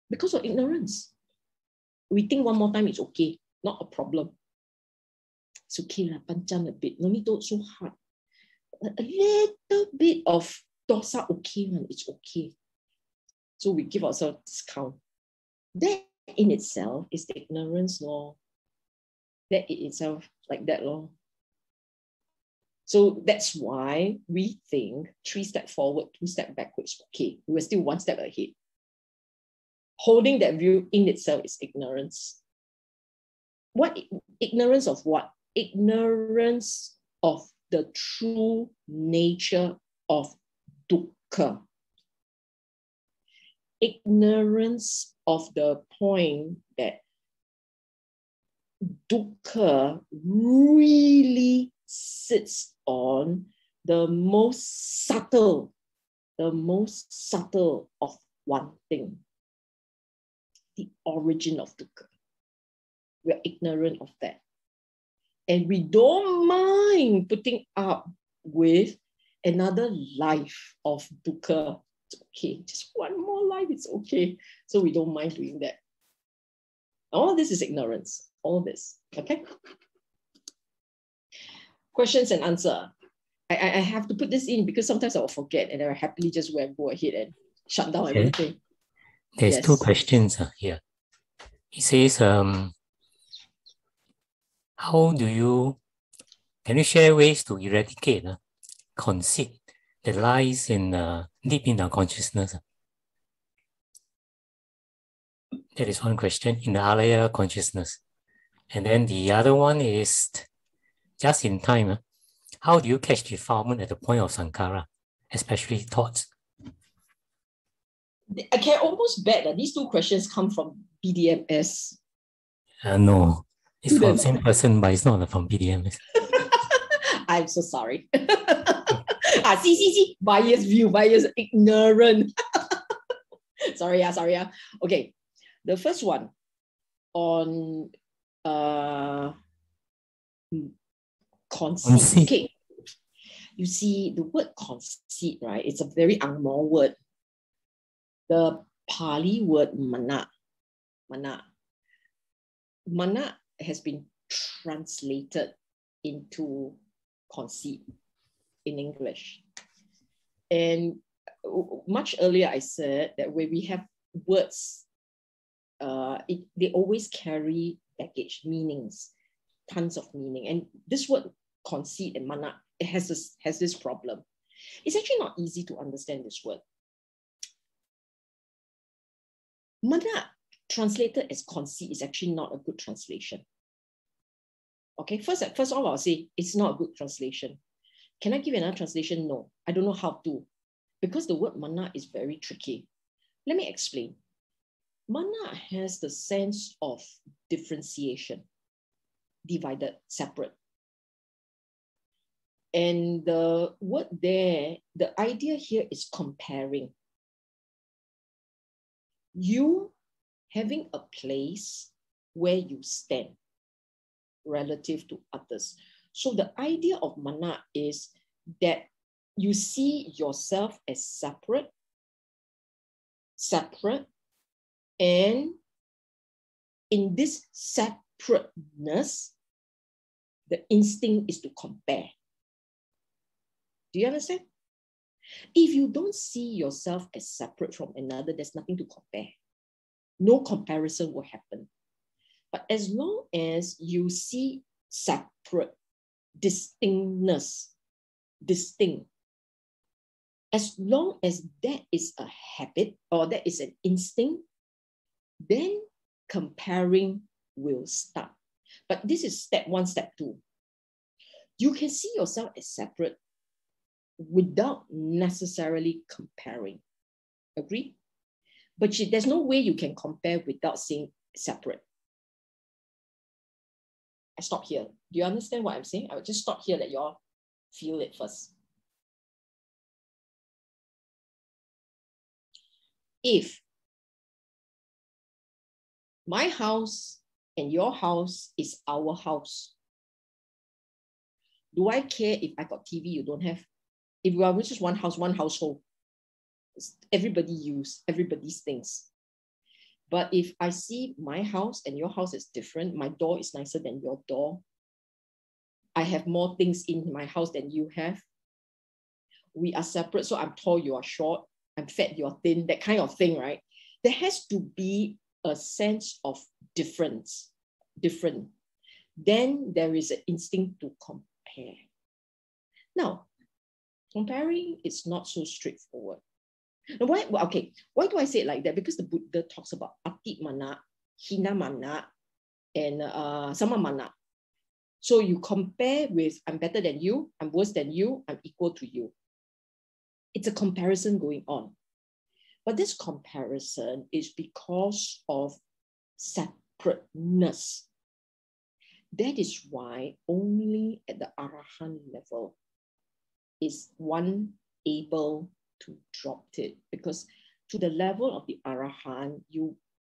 Because of ignorance. We think one more time it's okay, not a problem. It's okay, panjang a bit, no need to so hard. A little bit of dosa, okay, man, it's okay. So we give ourselves discount. That in itself is the ignorance law. That in itself, like that law. So that's why we think 3 steps forward, 2 steps backwards. Okay, we were still 1 step ahead. Holding that view in itself is ignorance. What ignorance of what? Ignorance of the true nature of dukkha. Ignorance of the point that dukkha really sits on the most subtle of one thing, the origin of dukkha. We're ignorant of that. And we don't mind putting up with another life of dukkha. It's okay, just one more life, it's okay. So we don't mind doing that. All this is ignorance, all this, okay? Questions and answer. I have to put this in because sometimes I will forget and I will happily just go ahead and shut down everything. There's two questions here. He says, can you share ways to eradicate conceit that lies in deep in our consciousness? That is one question, in the alaya consciousness. And then the other one is, just in time, how do you catch defilement at the point of sankhara, especially thoughts? I can almost bet that these two questions come from BDMS. No, it's from the same person, but it's not from BDMS. I'm so sorry. See, biased view, biased, ignorant. sorry. Okay, the first one on conceit. Okay, you see the word conceit, right? It's a very Angmo word. The Pali word mana has been translated into conceit in English. And much earlier I said that when we have words, they always carry baggage, meanings, tons of meaning. And this word conceit and mana, it has this problem. It's actually not easy to understand this word. Mana translated as conceit is actually not a good translation. Okay, first of all, I'll say it's not a good translation. Can I give another translation? No, I don't know how to, because the word mana is very tricky. Let me explain. Mana has the sense of differentiation, divided, separate. And the word there, the idea here is comparing. You having a place where you stand relative to others. So the idea of mana is that you see yourself as separate, and in this separateness, the instinct is to compare. Do you understand? If you don't see yourself as separate from another, there's nothing to compare. No comparison will happen. But as long as you see separate, distinct, as long as that is a habit or that is an instinct, then comparing will start. But this is step one, step two. You can see yourself as separate without necessarily comparing. Agree? But there's no way you can compare without seeing separate. I stop here. Do you understand what I'm saying? I will just stop here, let you all feel it first. If my house and your house is our house, do I care if I got TV, you don't have? If we are just one house, one household, everybody use everybody's things. But if I see my house and your house is different, my door is nicer than your door, I have more things in my house than you have, we are separate, so I'm tall, you are short, I'm fat, you're thin, that kind of thing, right? There has to be a sense of different. Then there is an instinct to compare. Now, comparing is not so straightforward. Now, why do I say it like that? Because the Buddha talks about ati mana, hina mana, and samamana. So you compare with, I'm better than you, I'm worse than you, I'm equal to you. It's a comparison going on. But this comparison is because of separateness. That is why only at the Arahant level is one able to drop it. Because to the level of the Arahant,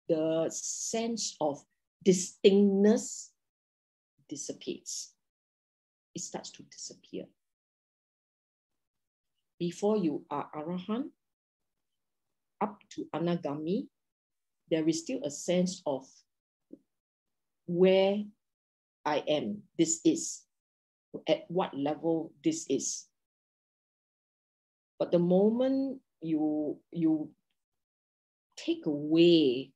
the sense of distinctness dissipates. It starts to disappear. Before you are Arahant, up to Anagami, there is still a sense of where I am, this is, at what level this is. But the moment you take away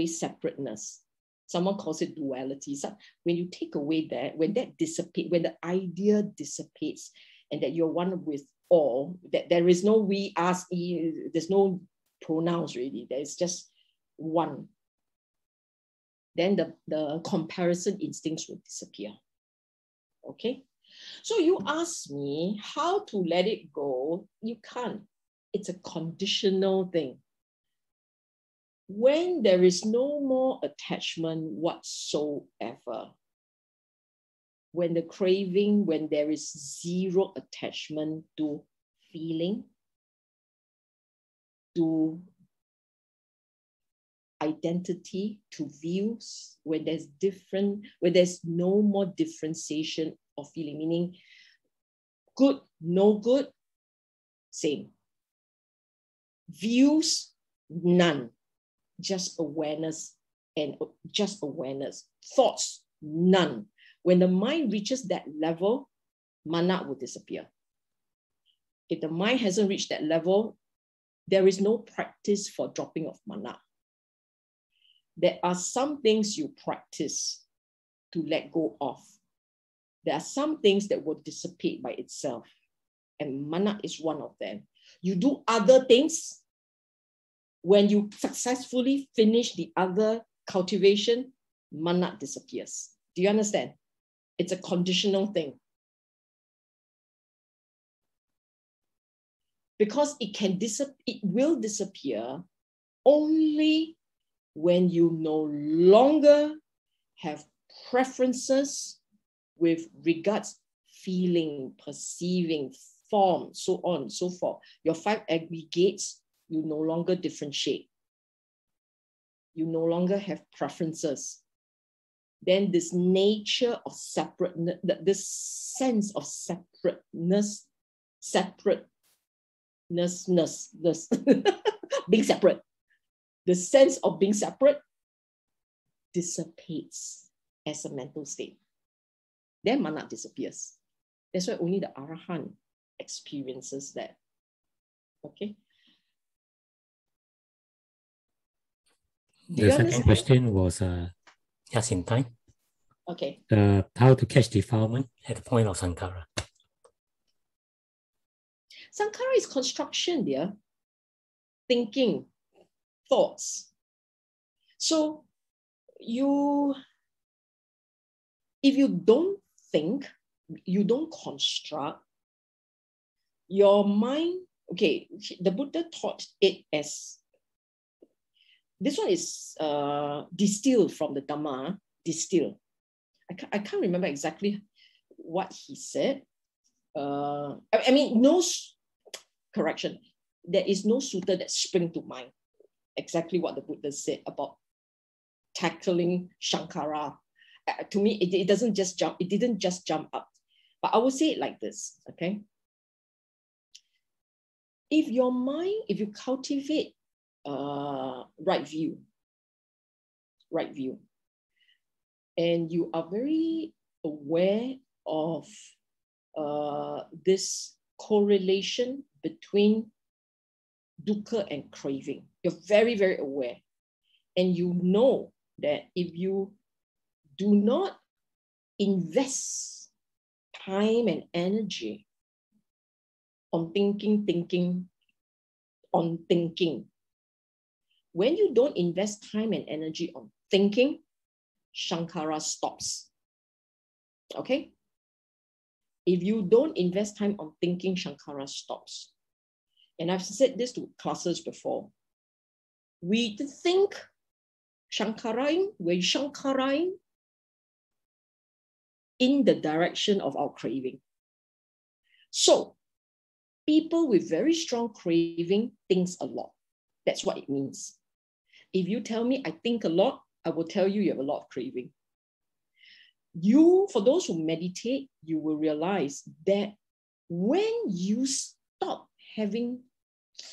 separateness, someone calls it duality. So when you take away that, when that dissipates, when the idea dissipates, and that you're one with all, that there is no we, us, there's no pronouns really, there's just one, then the comparison instincts will disappear. Okay? So you ask me how to let it go. You can't. It's a conditional thing. When there is no more attachment whatsoever, when the craving, when there is zero attachment to feeling, to identity, to views, when there's no more differentiation of feeling, meaning good, no good, same. Views, none. Just awareness and just awareness. Thoughts, none. When the mind reaches that level, mana will disappear. If the mind hasn't reached that level, there is no practice for dropping of mana. There are some things you practice to let go of. There are some things that will dissipate by itself, and mana is one of them. You do other things. When you successfully finish the other cultivation, mana disappears. Do you understand? It's a conditional thing. Because it will disappear only when you no longer have preferences with regards feeling, perceiving, form, so on and so forth. Your 5 aggregates, you no longer differentiate. You no longer have preferences. Then this nature of separateness, this sense of separateness, being separate, the sense of being separate dissipates as a mental state. Then mana disappears. That's why only the Arahant experiences that. Okay. The second question was just in time. Okay. How to catch defilement at the point of sankhara. Sankhara is construction, dear. Thinking, thoughts. So if you don't think, you don't construct, your mind, okay, the Buddha taught it as, this one is distilled from the Dhamma, distilled. I can't remember exactly what he said. I mean, correction. There is no sutta that spring to mind exactly what the Buddha said about tackling Shankara. To me, it didn't just jump up. But I will say it like this, okay? If your mind, if you cultivate right view, and you are very aware of this correlation between dukkha and craving. You're very, very aware. And you know that if you do not invest time and energy on thinking, When you don't invest time and energy on thinking, Shankara stops. Okay? If you don't invest time on thinking, Shankara stops. And I've said this to classes before. We think Shankaraing, we're Shankaraing in the direction of our craving. So, people with very strong craving thinks a lot. That's what it means. If you tell me I think a lot, I will tell you you have a lot of craving. For those who meditate, you will realize that when you stop having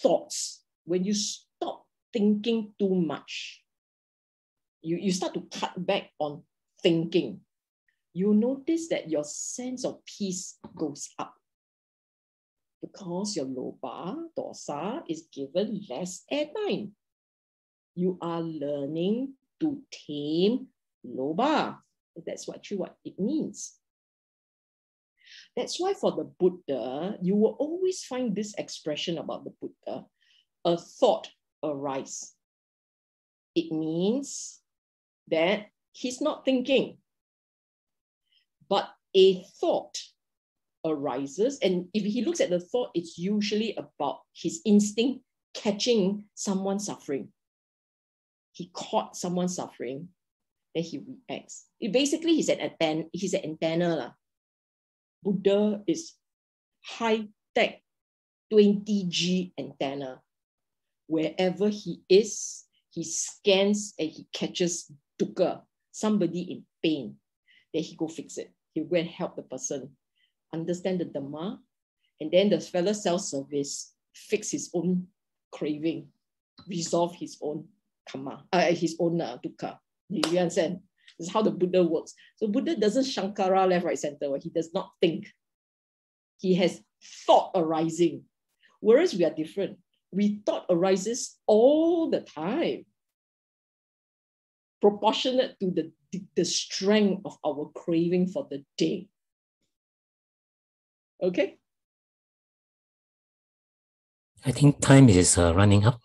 thoughts, when you stop thinking too much, you start to cut back on thinking, you notice that your sense of peace goes up. Because your lobha, dosa is given less airtime. You are learning to tame lobha. That's what it means. That's why for the Buddha, you will always find this expression about the Buddha, a thought arise. It means that he's not thinking, but a thought arises. And if he looks at the thought, it's usually about his instinct catching someone suffering. He caught someone suffering, then he reacts. Basically, he's an antenna. Buddha is high-tech 20G antenna. Wherever he is, he scans and he catches dukkha, somebody in pain. Then he go fix it. He'll go and help the person understand the Dhamma, and then the fellow self-service fix his own craving, resolve his own karma, his own dukkha. You understand? This is how the Buddha works. So Buddha doesn't Shankara left, right, center. He does not think. He has thought arising. Whereas we are different. We thought arises all the time, proportionate to the strength of our craving for the day. Okay? I think time is running up.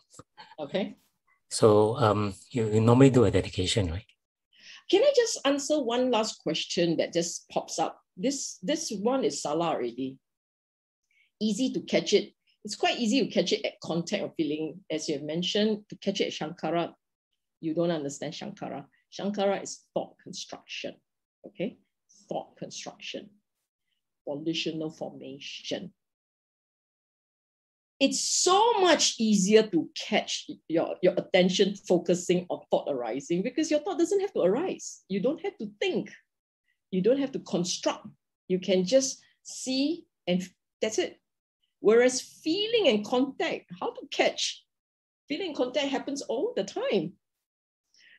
Okay. So you normally do a dedication, right? Can I just answer one last question that just pops up? This one is Sala already. Easy to catch it. It's quite easy to catch it at contact or feeling. As you have mentioned, to catch it at Shankara, you don't understand Shankara. Shankara is thought construction. Okay? Thought construction. Volitional formation. It's so much easier to catch your attention focusing on thought arising because your thought doesn't have to arise. You don't have to think. You don't have to construct. You can just see and that's it. Whereas feeling and contact, how to catch? Feeling and contact happens all the time.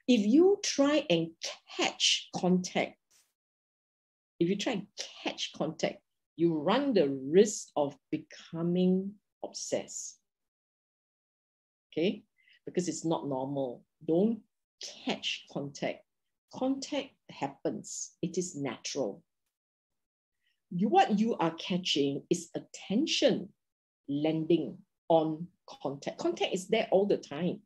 If you try and catch contact, you run the risk of becoming obsessed. Okay? Because it's not normal. Don't catch contact. Contact happens. It is natural. What you are catching is attention landing on contact. Contact is there all the time.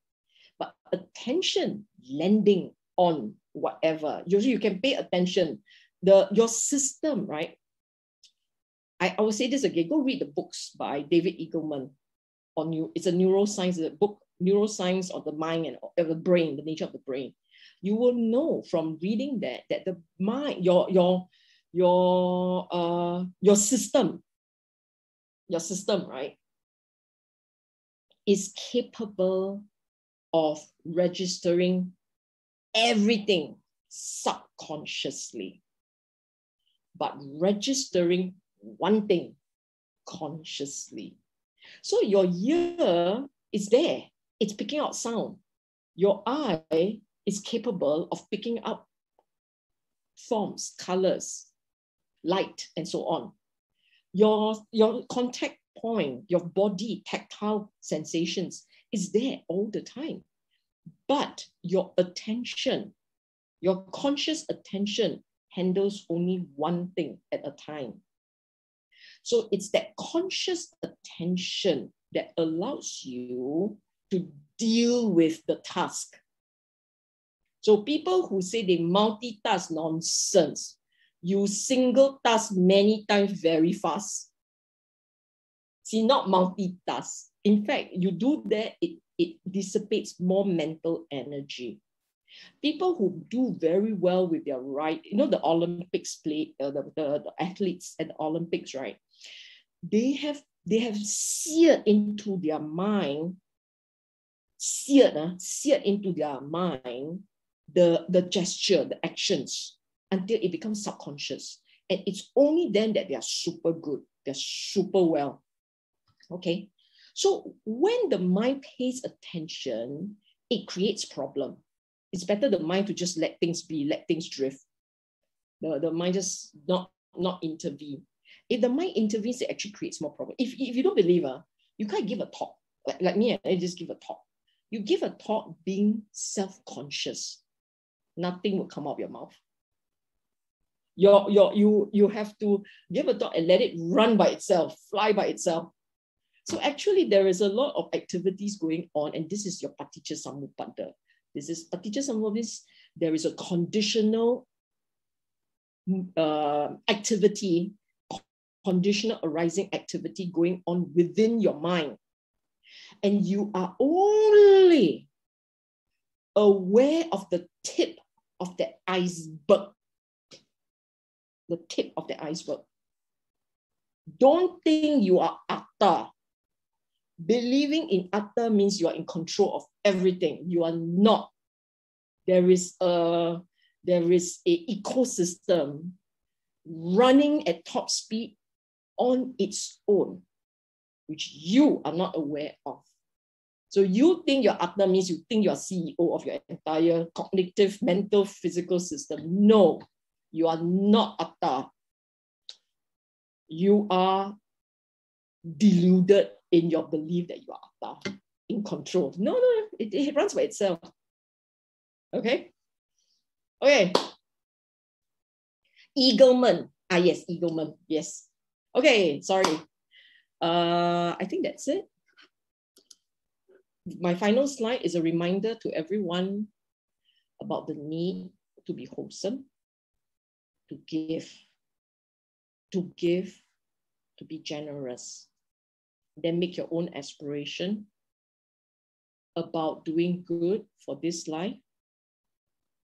But attention landing on whatever. Usually you can pay attention. Your system, right? I will say this again. Go read the books by David Eagleman on it's a neuroscience book, Neuroscience of the Mind and of the Brain, the nature of the brain. You will know from reading that the mind, your system, right, is capable of registering everything subconsciously, but registering one thing consciously. So your ear is there. It's picking out sound. Your eye is capable of picking up forms, colors, light, and so on. Your contact point, your body, tactile sensations is there all the time. But your attention, your conscious attention handles only one thing at a time. So it's that conscious attention that allows you to deal with the task. So people who say they multitask, nonsense. You single task many times very fast. See, not multitask. In fact, you do that, it dissipates more mental energy. People who do very well with their right, you know, the Olympics play, the athletes at the Olympics, right? They have seared into their mind, the gesture, the actions, until it becomes subconscious. And it's only then that they are super good, they're super well. Okay. So when the mind pays attention, it creates problem. It's better the mind to just let things be, let things drift. The mind just not intervene. If the mind intervenes, it actually creates more problem. If you don't believe, you can't give a talk. Like me, I just give a talk. You give a talk being self-conscious. Nothing will come out of your mouth. You have to give a talk and let it run by itself, fly by itself. So actually, there is a lot of activities going on, and this is your Paticca Samuppada. This is Paticca Samuppada. There is a conditional activity, conditional arising activity going on within your mind. And you are only aware of the tip of the iceberg. The tip of the iceberg. Don't think you are atta. Believing in atta means you are in control of everything. You are not. There is a ecosystem running at top speed on its own, which you are not aware of. So you think your atta means you think you are CEO of your entire cognitive, mental, physical system. No, you are not atta. You are deluded in your belief that you are atta, in control. No, it runs by itself. Okay? Okay. Eaglement. Yes, eaglement. Yes. Okay, sorry. I think that's it. My final slide is a reminder to everyone about the need to be wholesome, to give, to be generous. Then make your own aspiration about doing good for this life,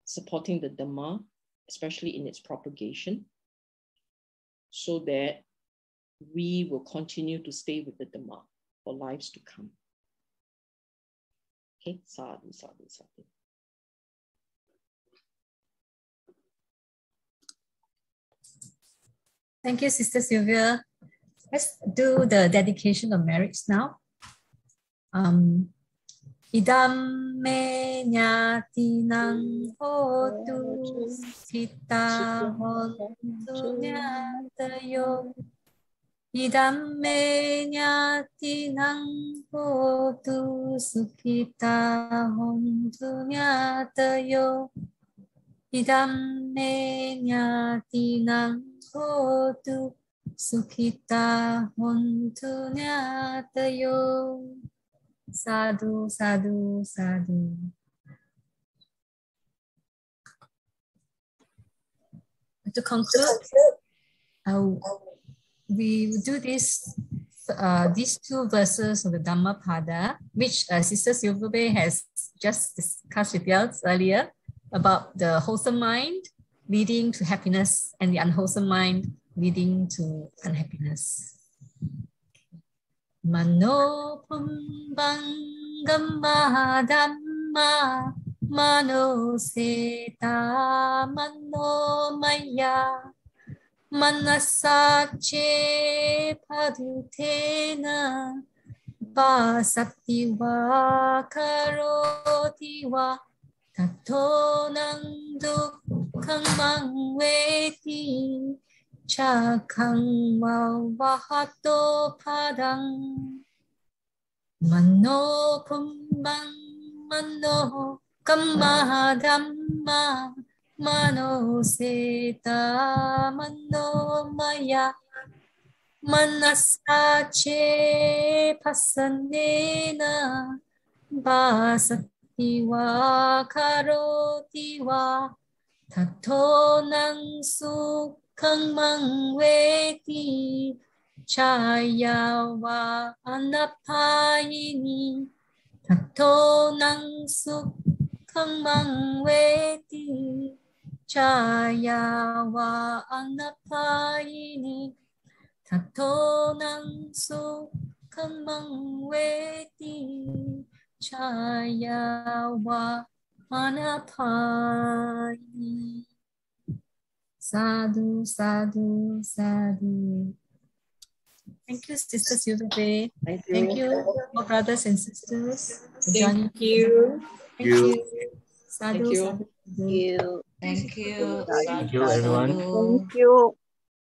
supporting the Dhamma, especially in its propagation, so that we will continue to stay with the Dhamma for lives to come. Okay, sadhu, sadhu, sadhu. Thank you, Sister Sylvia. Let's do the dedication of marriage now. Idam me nyatinang hotu kita hontu nyatayo. Idam me nyatinang hotu sukita hontu nyatayo. Idam me nyatinang hotu sukita hontu nyatayo. Sadhu, sadhu, sadhu. To conclude, we will do this. These two verses of the Dhammapada, which Sister Sylvia Bay has just discussed with us earlier, about the wholesome mind leading to happiness and the unwholesome mind leading to unhappiness. Mano pumbang gamma dhamma mano seta mano maya manasache padutena pasati wa karoti wa tato nang dukkang mangveti chakang vahato padang mano pumbang mano kamma dhamma mano seta mano maya manasache pasanena Vasati wa karoti wa tato nang sukhang mangveti chaya wa anapayini tato nang sukhang mangveti chaya wa anapayini tato nang sukhang mangveti chaya wa anapayini. Sadhu, sadhu, sadhu. Thank you, Sister Sylvia Bay. Thank you, all brothers and sisters. Thank you. Thank you. Sadhu, Thank you. sadhu. Thank you. Thank you, everyone. Thank you.